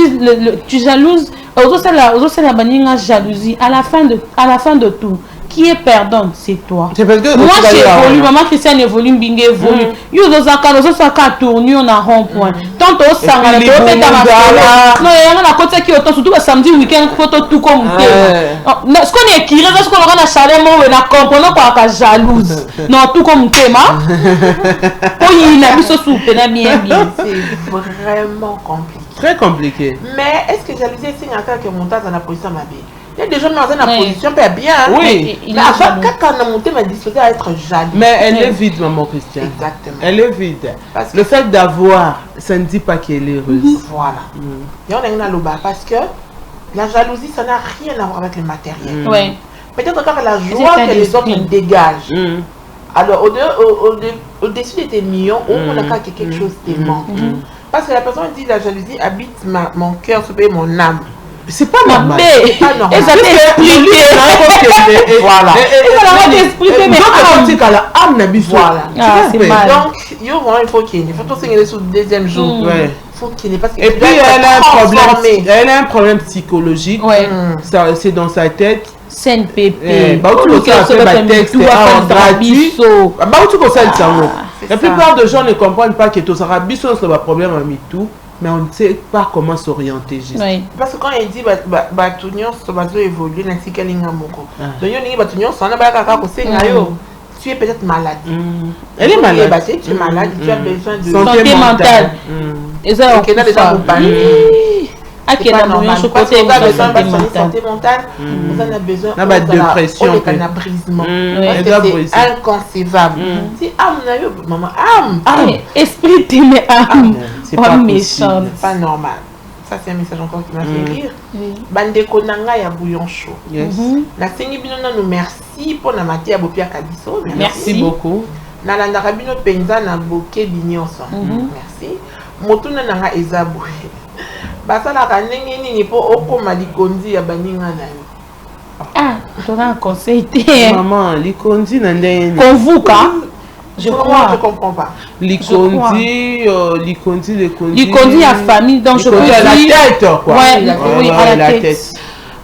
tu jalouses, la baninga jalousie à la fin de tout. qui est perdante, c'est toi. C'est parce que Moi, j'évolue, maman Christiane évolue, Mbinga évolue. Yo, dans un cas, nous sommes à tourner, on a rond-point. Tant au sang, on a fait dans ma salle. Non, il y a un côté qui est surtout le samedi, week-end, photo tout comme ce qu'on est écrit, ce qu'on a chalé, moi, on a compris quoi, jalouse. Non, tout comme thème. Pour y aller, ça soupe, bien. C'est vraiment compliqué. Très compliqué. Mais est-ce que jalousie c'est un cas qui monte dans la position ma vie? Il y a des gens dans la position pas bien. Oui. Mais avant quand on a monté ma disposée à être jaloux. Mais elle est vide, maman Christiane. Exactement. Elle est vide. Parce que le fait d'avoir, ça ne dit pas qu'elle est heureuse. Voilà. Et on est dans le bas parce que la jalousie, ça n'a rien à voir avec le matériel. Ouais. Peut-être quand la joie que les autres dégagent. Alors, au-dessus de tes millions, on a quelque chose de manque. Parce que la personne dit la jalousie habite mon cœur, mon âme. C'est pas normal. C'est pas normal. Et ça t'explique. Voilà. Ça t'explique, mais voilà. C'est mal. Donc, il faut qu'il y ait. Il faut tout signer sur le deuxième jour. Il faut qu'il y ait. Et puis, elle a un problème psychologique. C'est dans sa tête. CNPP. La plupart des gens ne comprennent pas que tout ça a un problème avec tout, mais on ne sait pas comment s'orienter. Parce que quand il dit que va évoluer, tu es peut-être malade. Elle est malade. Tu es malade, tu as besoin de santé mentale. Et ça, on a déjà qui est dans le côté santé mentale, vous en avez besoin de dépression, de canabrisme. C'est inconcevable. Si maman, esprit t'aimait âme, c'est pas méchant, pas normal. Ça c'est un message encore qui m'a fait rire. Bandeko nanga ya bouillon chaud. La sengi bino na nous merci pour na mati ya bopia kabiso. Merci beaucoup. Na landaka bino penza na boke binyonso. Merci. Motuna nanga ezabo. Basalaka ndenge nini po okoma likonzi ya baninga na yo. Tu as un conseil. Maman, likonzi na ndenge nini? Convoque. Je crois, je comprends pas. Likonzi, Likonzi à famille, donc je peux dire. À la tête, quoi. Oui, à la tête.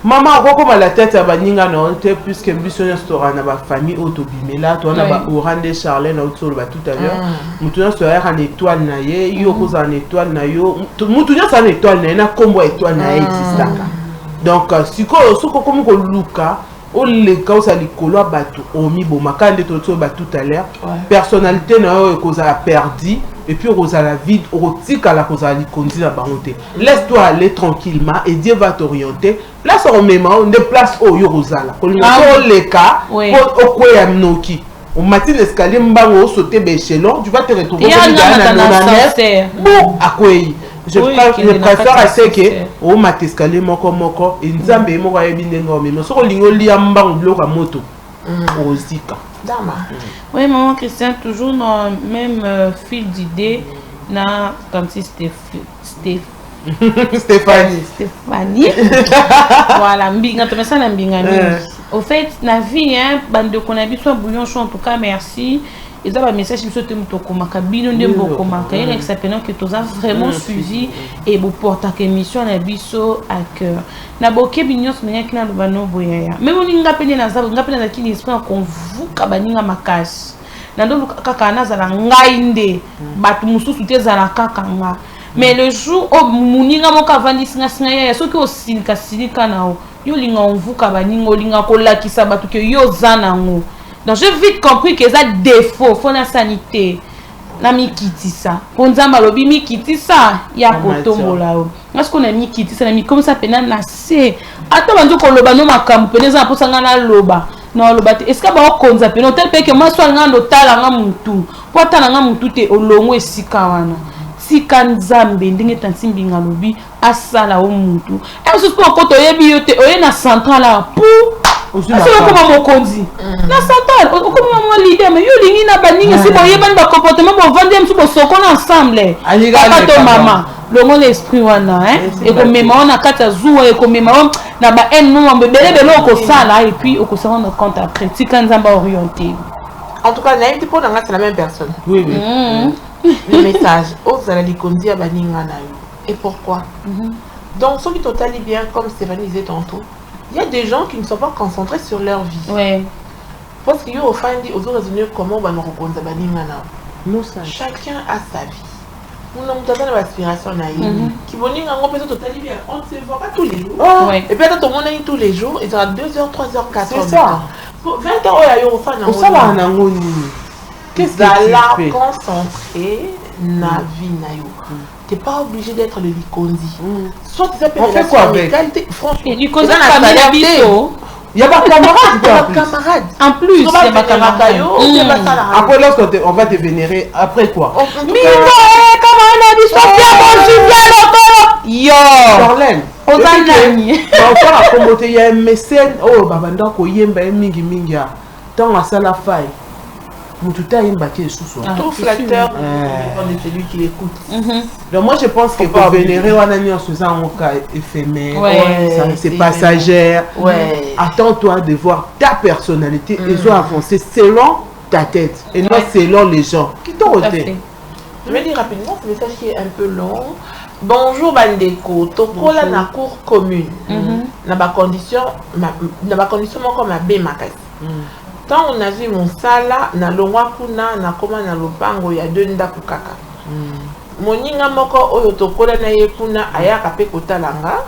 Maman, comme à la tête, à baninga non, puisque mission restaurant na ba famille autobimela, toi na ba Orande Charlène tout à l'heure. Mutuna soeur en étoile na ye, yo ko en étoile na yo. Mutuna sa étoile na combo étoile na exista. Donc si ko comme ko luka o le cause à likolo batu omi bomaka nde to ba tout à l'heure. Personnalité na yo ko za perdu. Et puis on la vide, on tika la cause à l'ikondi la baronté. Laisse-toi aller tranquillement et Dieu va t'orienter. Là sur le même on déplace au yorozala. Quand on les cas, au quoi amnoki. On matin l'escalier mbango sauter l'échelon, tu vas te retrouver bon à quoi. Je préfère à ce que au mat escalier moko et nzambe moko ayebindenga mais so lingo lia mbango bloka moto. Ozika. Oui, maman Christiane, toujours dans le même fil d'idée, na tante Stéphanie. Voilà, mbinga, tu me sens la mbinga. Au fait, la vie, bande qu'on a vu soit bouillon chaud, en tout cas, merci. Et ça, un message, je suis maka bino de bokomaka. Il est que tu as vraiment suivi et vous portez la mission à biso à cœur. Na boké bignon c'est qui na lobano boyaya. Même on n'a pas na zabu, n'a pas na kini esprit qu'on vous kabaninga makashi. Na ndo kaka na zala ngainde. Batu mususu te zala kaka nga. Mais le jour où muninga moka vandi singa ya soki o sinika nao. Yo linga on vous kabaninga linga ko lakisa batu ke yo zana ngo. Donc j'ai vite compris que ça défaut, faut la sanité. La mikiti ça. Pour nous malobi mikiti ça, ya kotombo là. Est-ce qu'on a mikiti ça, comme ça pena na c'est. Attends banzo ko loba no makambo peneza pour sanga na loba. Non loba est-ce que ba konza pena tel pe que moi soit ngando tala nga muntu. Po tala nga muntu te olongo esika wana. Sika nzambe ndenge tansimbi ngalobi asala o muntu. Et ce qu'on koto yebi yote oye na centrale pour c'est comme mon condi. La centrale, comme mon leader, mais yo lingi na baninga si boye ban ba comportement bo vendre si bo sokona ensemble. Papa to mama, le mon esprit wana et comme mema on a kata zuwa et comme mema na ba en non bebele belo ko sala et puis au ko se rendre compte après si quand nzamba orienté. En tout cas, naïf pour nanga c'est la même personne. Oui oui. Le message, osala likondi ya baninga na yo. Et pourquoi? Donc ceux qui totali bien comme Stéphanie disait tantôt. il y a des gens qui ne sont pas concentrés sur leur vie. Ouais. Parce qu'il y a au fin dit, aux raisonner comment on va nous rencontrer. Chacun a sa vie. Nous avons une aspiration qui vont dire qu'on peut totalement bien. On ne se voit pas tous les jours. Et puis, tout le monde tous les jours, il sera 2h, 3h, 4h. C'est ça. 20h, il y a au fin de qu'est-ce que tu fais? Concentré na vie na yo. T'es pas obligé d'être le Likondi. Soit tu on fait quoi avec? Franchement, Likondi il y a pas de camarade. En plus, il y a pas de camarade. Après, lorsqu'on va te vénérer, après quoi? Yo! Charlène, il y a un mécène. Oh, babanda ko yemba mingi mingi. Tant à ça la faille. Mututa yemba qui est sous tout flatteur de celui qui écoute. Donc moi je pense que pour vénérer on a mis en faisant un cas éphémère, c'est passagère. Attends-toi de voir ta personnalité et soit avancer selon ta tête et non selon les gens qui t'ont ôté. Je vais dire rapidement ce message qui est un peu long. Bonjour Bandeko, tokola na cour commune. Na ba condition comme ma bé makasi. Tant on a vu mon sala na longwa kuna na koma na lopango ya 2 ndaku kaka. Moninga moko oyo tokola na ye kuna ayaka pe kotalanga.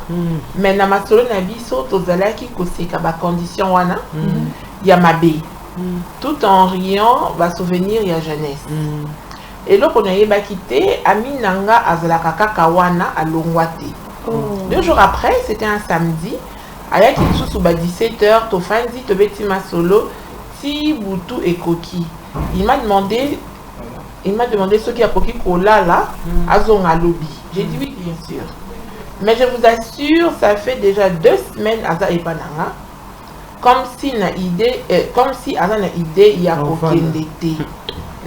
Mais na masolo na biso tozalaki koseka ba condition wana ya mabe. Tout en riant va souvenir ya jeunesse. Et là, on a eu quitté, Ami Nanga Azalaka Kakawana à Longwate. 2 jours après, c'était un samedi, à la sous 17h, Tofandi, Tobetima Solo, Si Boutou et Koki. Il m'a demandé ce qui a Koki Kola là, à Zonga Lobby. J'ai dit oui, bien sûr. Mais je vous assure, ça fait déjà 2 semaines à Aza et Pananga. Comme si Aza n'a idée, il y a aucune d'été.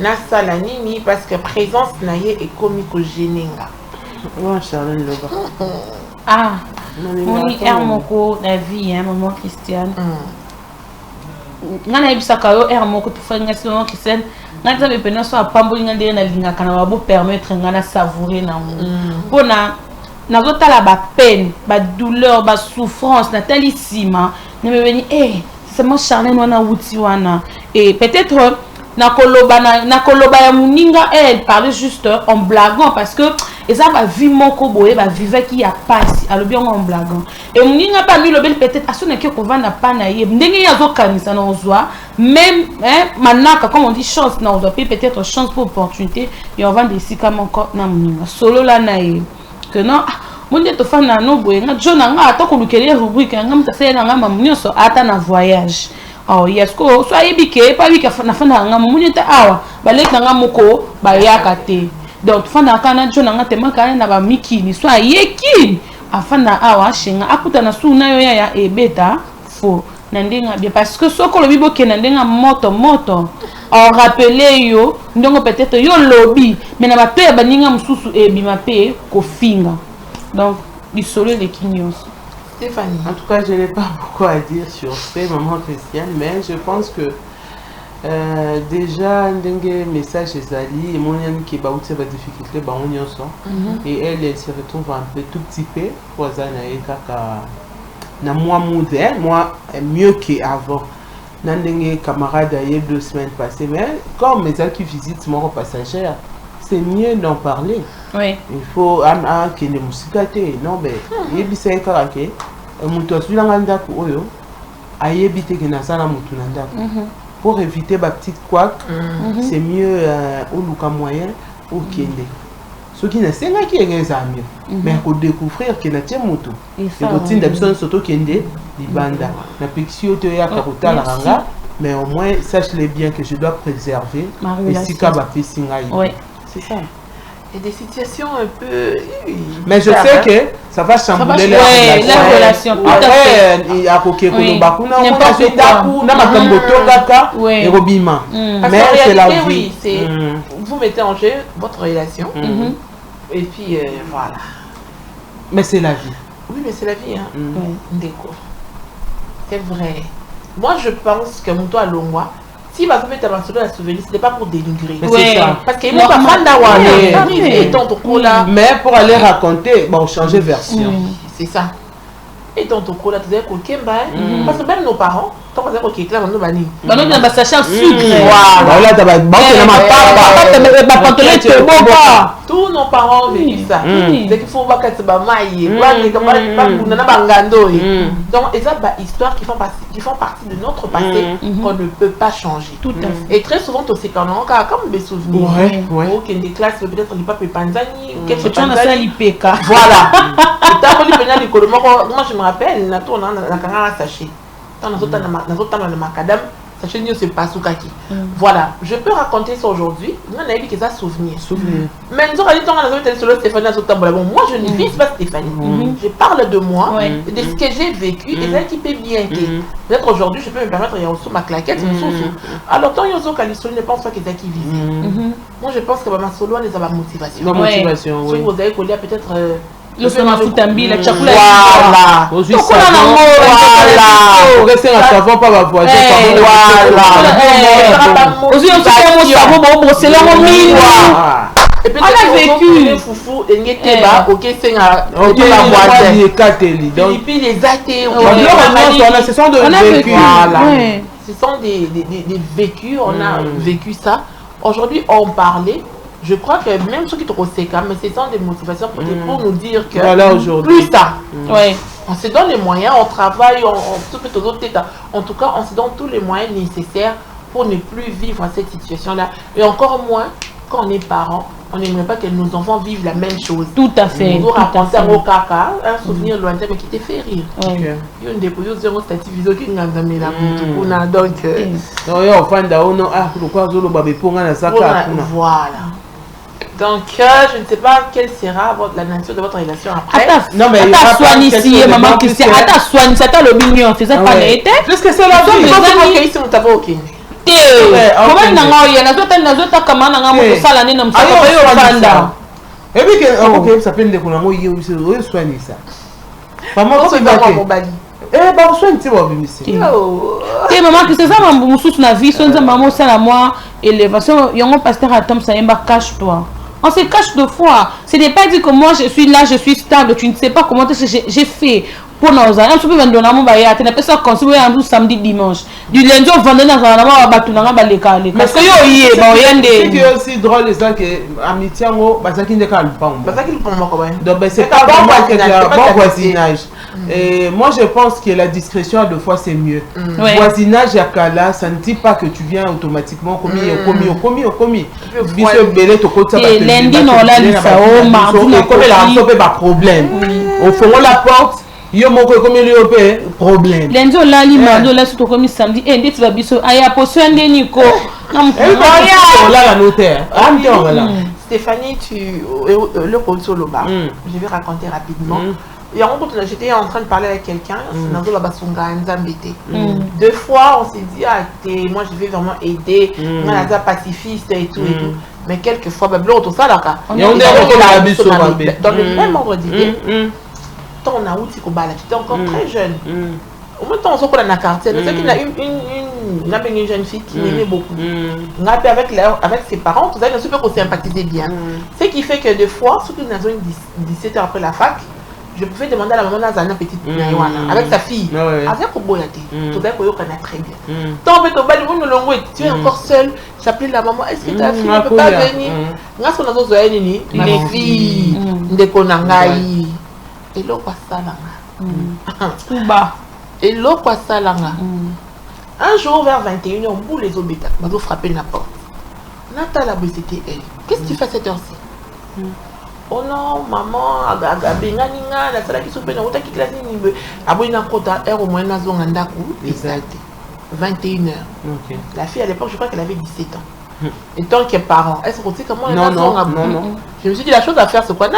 Na sala nini parce que présence na ye est comique géninga. Charlène Loba. Mon moko la vie hein maman Christiane. Ngana ibisaka yo moko to fanga maman Christiane. Ngana be pena so apamboli ngande na linga kana ba bo permettre ngana savourer na mo. Pona na gotala ba peine, ba douleur, ba souffrance na talissima. Ne me veni c'est moi Charlène wana wuti wana et peut-être Nakoloba ya muninga elle parlait juste en blaguant parce que et ça va vivre mon koboé va vivre qui a pas alors bien en blaguant et muninga pas lui le bel peut-être à son que qu'on va na pas naïe ndenge ya zo kanisa na ozwa même manaka comme on dit chance na ozwa peut-être chance pour opportunité et on va décider comme encore na muninga solo la naïe que non mon dieu to fa na no boye nga jona nga ata ko lukele rubrique nga mtase na nga mamunyo so ata na voyage. Oh yes ko so ayebike pa wika na fana nga munyeta awa baleka nga moko bayaka te donc fana kana jona nga tema kana na ba mikini so ayeki afana awa shinga akuta na suna yo ya ebeta fo na ndenga bien parce que soko lobi boke na ndenga moto on rappeler yo ndongo peut-être yo lobby mais na ba pe baninga mususu ebima pe ko finga donc bisolo les kinyos. Stéphanie. En tout cas, je n'ai pas beaucoup à dire sur ces mamans Christiane, mais je pense que déjà, un message chez Ali, et mon ami qui a eu des difficultés, et elle se retrouve un peu tout petit peu pour moi mieux qu'avant. J'ai camarade il y a 2 semaines passées, mais comme mes amis qui visitent mon passagère, c'est mieux d'en parler. Oui. Il faut qu'il y ait des musiques. Non, mais il y a des musiques qui pour éviter ma petite couac, c'est mieux au Luka moyen ou Kende. Ce qui n'est pas qui est amis, mais il faut découvrir qu'il y a des motos. Et routine d'habitude surtout Kende, Libanda. La pixio te ya karota la ranga, mais au moins sache-le bien que je dois préserver et si kaba pissinga. Oui, c'est ça. Et des situations un peu... Mais je sais que ça va chambouler la relation. Après, il y a beaucoup mais c'est la vie. Vous mettez en jeu votre relation. Et puis, voilà. Mais c'est la vie. Oui, mais c'est la vie. C'est vrai. Moi, je pense que Mouto à Longwa, si va mettre un morceau de la souvenir, ce n'est pas pour dénigrer. C'est ça. Parce qu'il n'y a pas de mais pour aller raconter, bon, changer version. C'est ça. et dans ton cours là, tu disais OK, parce que même nos parents, quand on disait OK, là, nous bani. Bah non, on a sachet sucre. Voilà, t'as pas tous nos parents ont vécu ça. C'est qu'il faut voir que c'est pas maïe, donc et ça histoire qui font partie de notre passé qu'on ne peut pas changer. Tout à fait. Et très souvent, tu sais quand on a comme des souvenirs. Ok, des classes peut-être les papes panzani, quelque chose comme ça, l'IPK. Voilà. Moi je me rappelle, na tourna na kanga sachet. Dans na macadam, sachet ni c'est pas soukaki. Voilà, je peux raconter ça aujourd'hui. On a vu que ça souvenir. Mais nous on a dit on a été sur Stéphanie Zotambola. Bon, moi je ne vis pas Stéphanie. Je parle de moi, de ce que j'ai vécu et ça qui peut bien que peut-être aujourd'hui je peux me permettre il y a aussi ma claquette alors tant yozo kalisoli ne pense pas que c'est qui vit. Moi je pense que ma solo on les a motivation. La motivation, oui. Si vous avez collé peut-être le son Futambi, la chakula. Voilà. Aujourd'hui, ça va. Rester à savon, pas ma voiture. Voilà. Aujourd'hui, on se fait mon savon, bon, c'est là mon mine. Et puis, on a vécu. Foufou, et Nétéba, ok, c'est la voiture. Donc, puis les athées. Ce sont des vécus. Ce sont des vécus, on a vécu ça. Aujourd'hui, on parlait. Je crois que même ceux qui te conséquent, mais ce sont des motivations pour nous dire que voilà, plus tard, on se donne les moyens, on travaille, on fait aux autres états. En tout cas, on se donne tous les moyens nécessaires pour ne plus vivre cette situation-là. Et encore moins, quand on est parent, on n'aimerait pas que nos enfants vivent la même chose. Tout à fait. On doit raconter un au caca, un souvenir lointain, mais qui te fait rire. Il y a une dépose zéro statut visio qui n'a jamais la donc. Voilà. Donc, je ne sais pas quelle sera la nature de votre relation après. Non, mais soigne ici, maman Christian. Attends, soigne, c'est le mignon. C'est ça, pas été. Parce que c'est la vie. Ici, on t'a pas ok. Comment il y a d'autres comment on ça l'année non ça et puis que ça peine de qu'on a moi il soigne ça. Maman c'est pas mon bali. Bah soigne tu vas venir. Maman que c'est ça mon sous na vie son maman ça la moi élévation yongo pasteur Atom ça yemba cache-toi. On se cache de fois. Ce n'est pas dit que moi je suis là, je suis stable, tu ne sais pas comment j'ai fait. Pour nos enfants, on peut me donner mon bail. Tu n'as pas ça construit un samedi dimanche. Du lundi au vendredi, on va battre dans la balèque. Parce que yo c'est que aussi drôle les gens que amitié ngo basaki ne calme pas. Basaki le prend comment? Donc c'est pas bon voisinage. Et moi je pense que la discrétion de fois c'est mieux. Voisinage à Kala, ça ne dit pas que tu viens automatiquement commis. Biso belé to kota ba. Lundi non là il ça au mardi on a pas problème. Au fond la porte yo moko comme le problème lundi on l'a li mardi on l'a surtout comme samedi et ndeti ba biso aya poso ande niko na on l'a la notaire Stéphanie tu le conso loba je vais raconter rapidement et en gros j'étais en train de parler avec quelqu'un dans la basunga nzambete 2 fois on s'est dit moi je vais vraiment aider on a des pacifistes et tout mais quelques fois bah tout ça là on est dans le même ordre d'idée. On a outil au balade, j'étais encore très jeune. Au moins, on s'en dans la quartier. C'est qu'il y a une jeune fille qui m'aimait beaucoup. Avec ses parents, tout ça, il ne qu'on sympathisait bien. Ce qui fait que des fois, surtout dans une 17 heures après la fac, je pouvais demander à la maman dans une petite avec sa fille. Avec au boyati, tout ça, on connaît très bien. Tant que tu es encore seule, j'appelle la maman, est-ce que ta fille ne peut pas venir? Grâce à nos amis, les filles, de Konangaï. Et l'eau passe et l'eau passe un jour vers 21h, on boule les obétas, on va frapper la porte. Nathalie, c'était elle. Qu'est-ce que tu fais à cette heure-ci? Oh non, maman, Benganinga, la salle qui se fait dans l'autre qui classe ni abonne kota heure au moins na zone ndaku. Exact. 21h. La fille à l'époque, je crois qu'elle avait 17 ans. Et tant qu'elle parent, est-ce que tu sais comment elle a non. Je me suis dit la chose à faire c'est quoi?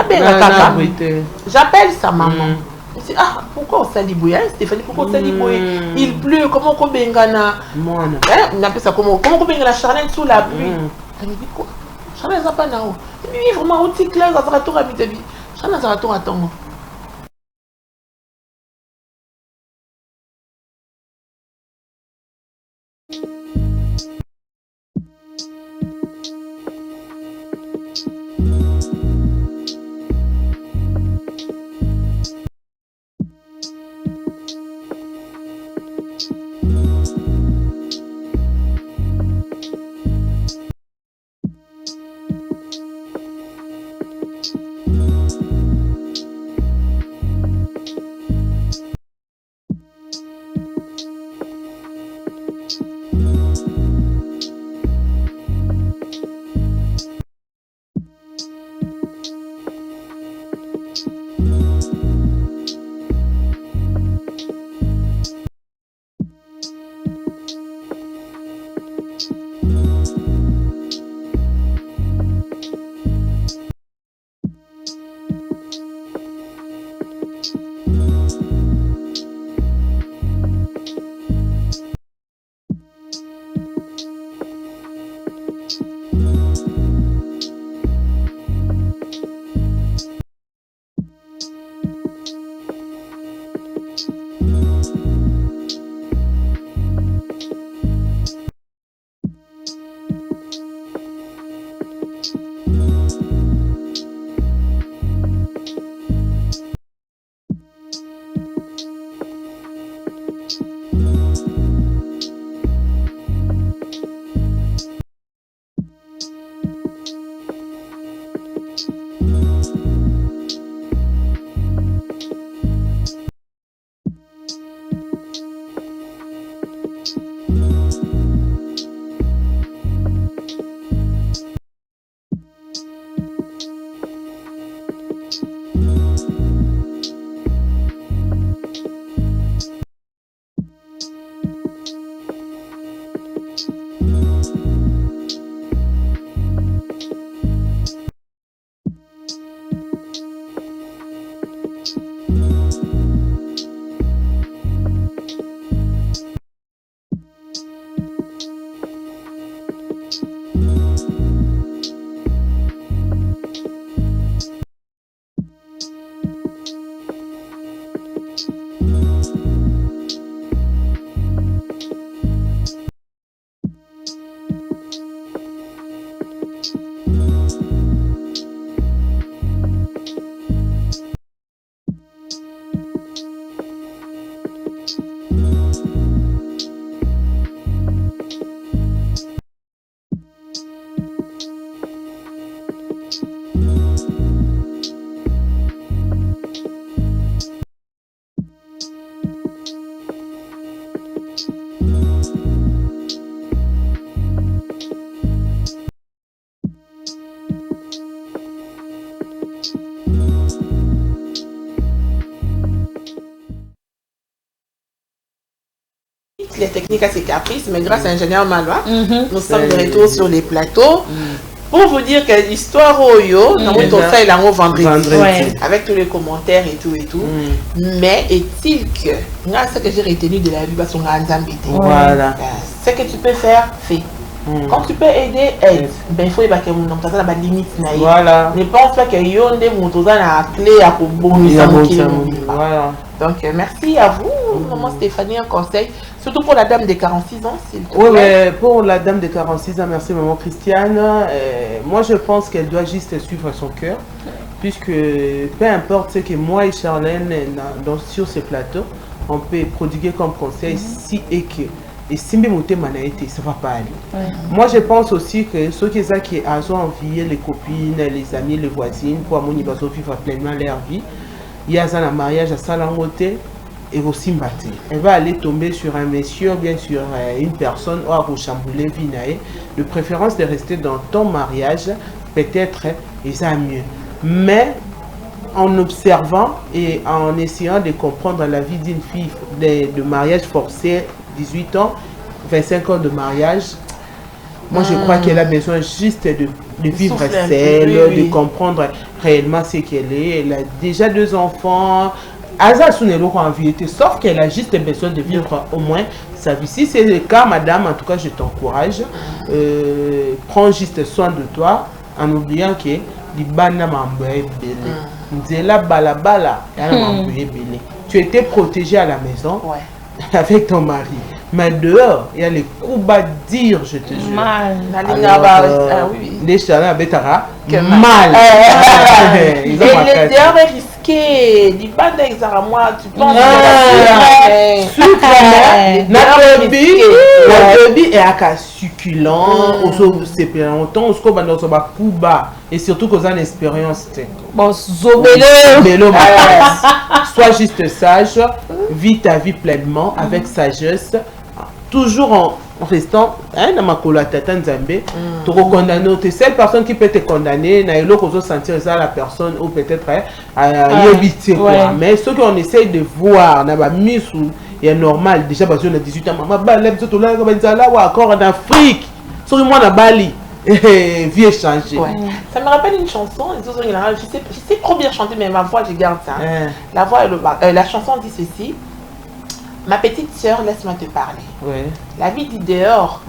J'appelle sa maman. Je me dis pourquoi on s'alibouille Stéphanie, pourquoi on s'alibouille? Il pleut, comment on bengana? On appelle ça comment on bengana Charlène sous la pluie? Elle me dit quoi? Charlène n'a pas nao. Oui, vraiment, on dit clair, ça sera tout à mi-tabi. Charlène sera tout à ton. Les techniques à ses caprices, mais grâce à Ingénieur Malois, nous sommes de retour sur les plateaux. Pour vous dire que l'histoire Oyo, nous avons fait la vendredi, avec tous les commentaires et tout et tout. Mais est-il que, grâce à ce que j'ai retenu de la vie, voilà. Ce que tu peux faire, fais. Quand tu peux aider, aide. Ben, il faut évacuer mon nom, ça n'a pas de limite. Voilà. Ne pense pas que Yonde Moutouza a la clé à bonus. Voilà. Donc, merci à vous, maman Stéphanie, un conseil. Surtout pour la dame de 46 ans, s'il te plaît. Oui, mais pour la dame de 46 ans, merci maman Christiane. Moi, je pense qu'elle doit juste suivre son cœur. Puisque peu importe ce que moi et Charlène, sur ce plateau, on peut prodiguer comme conseil si et que. Et si ça va pas aller. Moi, je pense aussi que ceux qui ont envié les copines, les amis, les voisines, pour vivre pleinement leur vie, il y a un mariage à Salangote et aussi Mbati. Elle va aller tomber sur un monsieur, bien sûr, une personne, ou à chambouler Vinae. De préférence de rester dans ton mariage, peut-être, et ça mieux. Mais en observant et en essayant de comprendre la vie d'une fille de mariage forcé, 18 ans, 25 ans de mariage, moi je crois qu'elle a besoin juste de vivre seule, de comprendre réellement ce qu'elle est. Elle a déjà 2 enfants, sauf qu'elle a juste besoin de vivre au moins sa vie. Si c'est le cas, madame, en tout cas je t'encourage, prends juste soin de toi en oubliant que tu étais protégée à la maison avec ton mari. Mais dehors, il y a les coups bas dire, je te jure. Mal. Les chalets à Betara, mal. Et le dehors est risqué. Hey, dis pas d'exemple, moi, tu penses Nakobi est à succulent, c'est plus longtemps, on se connaît dans Kuba et surtout qu'on a une expérience. Bon, zobelo. Sois juste sage, vis ta vie pleinement avec sagesse, toujours en restant dans ma colatata nzambe. Tu recondamnes, tu es seule personne qui peut te condamner, na elo kozo sentir ça la personne ou peut-être yebité quoi. Mais ce qu'on essaye de voir na ba misu est normal déjà parce qu'on a 18 ans maman ba leb tout là comme ça là ou encore en Afrique. Sur moi na Bali. Vie échangée. Ouais. Ça me rappelle une chanson, je sais trop bien chanter, mais ma voix, je garde ça. La voix et la chanson dit ceci. Ma petite sœur, laisse-moi te parler. Ouais. La vie du dehors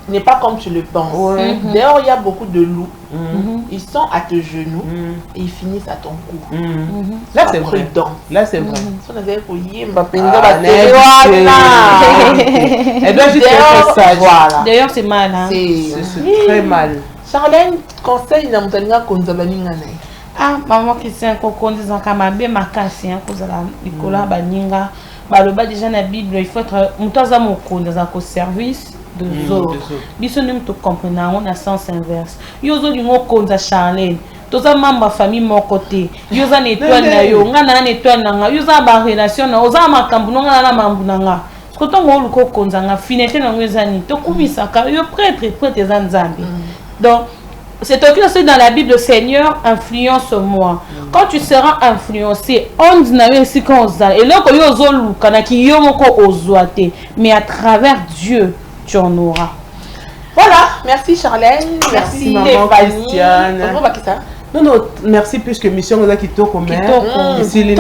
n'est pas comme tu le penses. Dehors, il y a beaucoup de loups. Ils sont à tes genoux et ils finissent à ton cou. Là, c'est vrai. Là, c'est vrai. Elle doit juste être sage. D'ailleurs, c'est mal. Hein? C'est très mal. Charlène, conseil na mutanga konzabani ngana. Ah, maman Christian Kokondi Zakamabe makasi hein kozala likola baninga. Baloba déjà na Bible, il faut être mutaza mokonda za ko service de autres. Biso nem to comprendre on a sens inverse. Yozo lingo konza Charlène. Toza mamba famille mon côté. Yoza na étoile na yo, ngana na étoile na nga. Yoza ba relation na oza makambu nga na mambu na nga. Skoto ngolu ko konza nga finete na ngezani. To kubisaka yo prêtre za nzambe. Donc c'est aussi dans la Bible, Seigneur, influence-moi. Quand tu seras influencé, on dit ainsi qu'on a. Et là, mais à travers Dieu, tu en auras. Voilà, merci Charlène, merci maman Christiane. Non, non, merci puisque mission nous a quitté comme ici les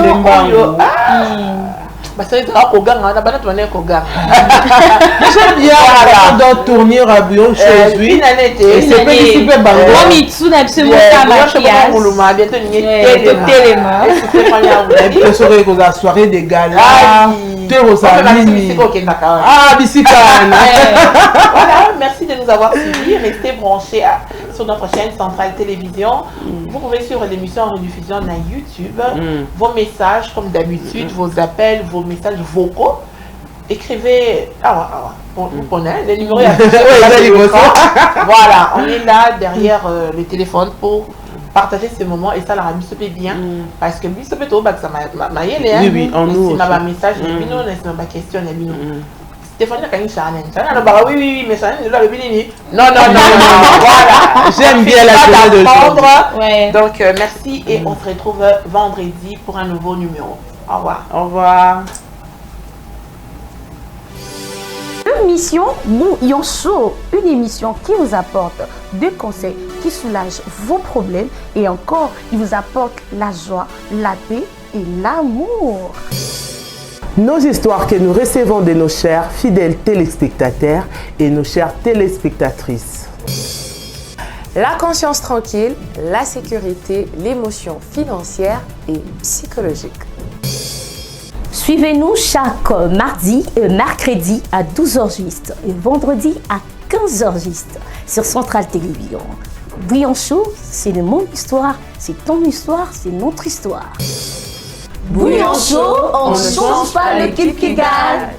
bah c'est vrai qu'on gagne, on a pas de Koga. J'aime bien dans tourner à bouillon chez lui. Et c'est pas ici peut bango. Moi Mitsu n'a absolument pas maquillage. Bientôt il serait que la soirée des galas. Tu es aux amis. Ah, Bissikana. Voilà, merci de nous avoir suivis. Restez branchés sur notre chaîne Centrale Télévision. Vous pouvez suivre l'émission en rediffusion sur YouTube. Vos messages, comme d'habitude, vos appels, vos messages vocaux. Écrivez. Vous connaissez les numéros. Voilà, on est là derrière le téléphone pour partager ce moment et ça la ramène bien parce que lui ça peut être ça m'a oui en nous c'est ma message et puis nous c'est ma question et puis nous Stéphanie a une Charlène oui mais Charlène là le bini non voilà j'aime bien la journée de donc merci et on se retrouve vendredi pour un nouveau numéro. Au revoir. Mission Bouillon Chaud, une émission qui vous apporte des conseils qui soulagent vos problèmes et encore, il vous apporte la joie, la paix et l'amour. Nos histoires que nous recevons de nos chers fidèles téléspectateurs et nos chères téléspectatrices. La conscience tranquille, la sécurité, l'émotion financière et psychologique. Suivez-nous chaque mardi et mercredi à 12h juste et vendredi à 15h juste sur Centrale Télévision. Bouillon Chaud, c'est mon histoire, c'est ton histoire, c'est notre histoire. Bouillon Chaud, on ne change pas l'équipe qui gagne.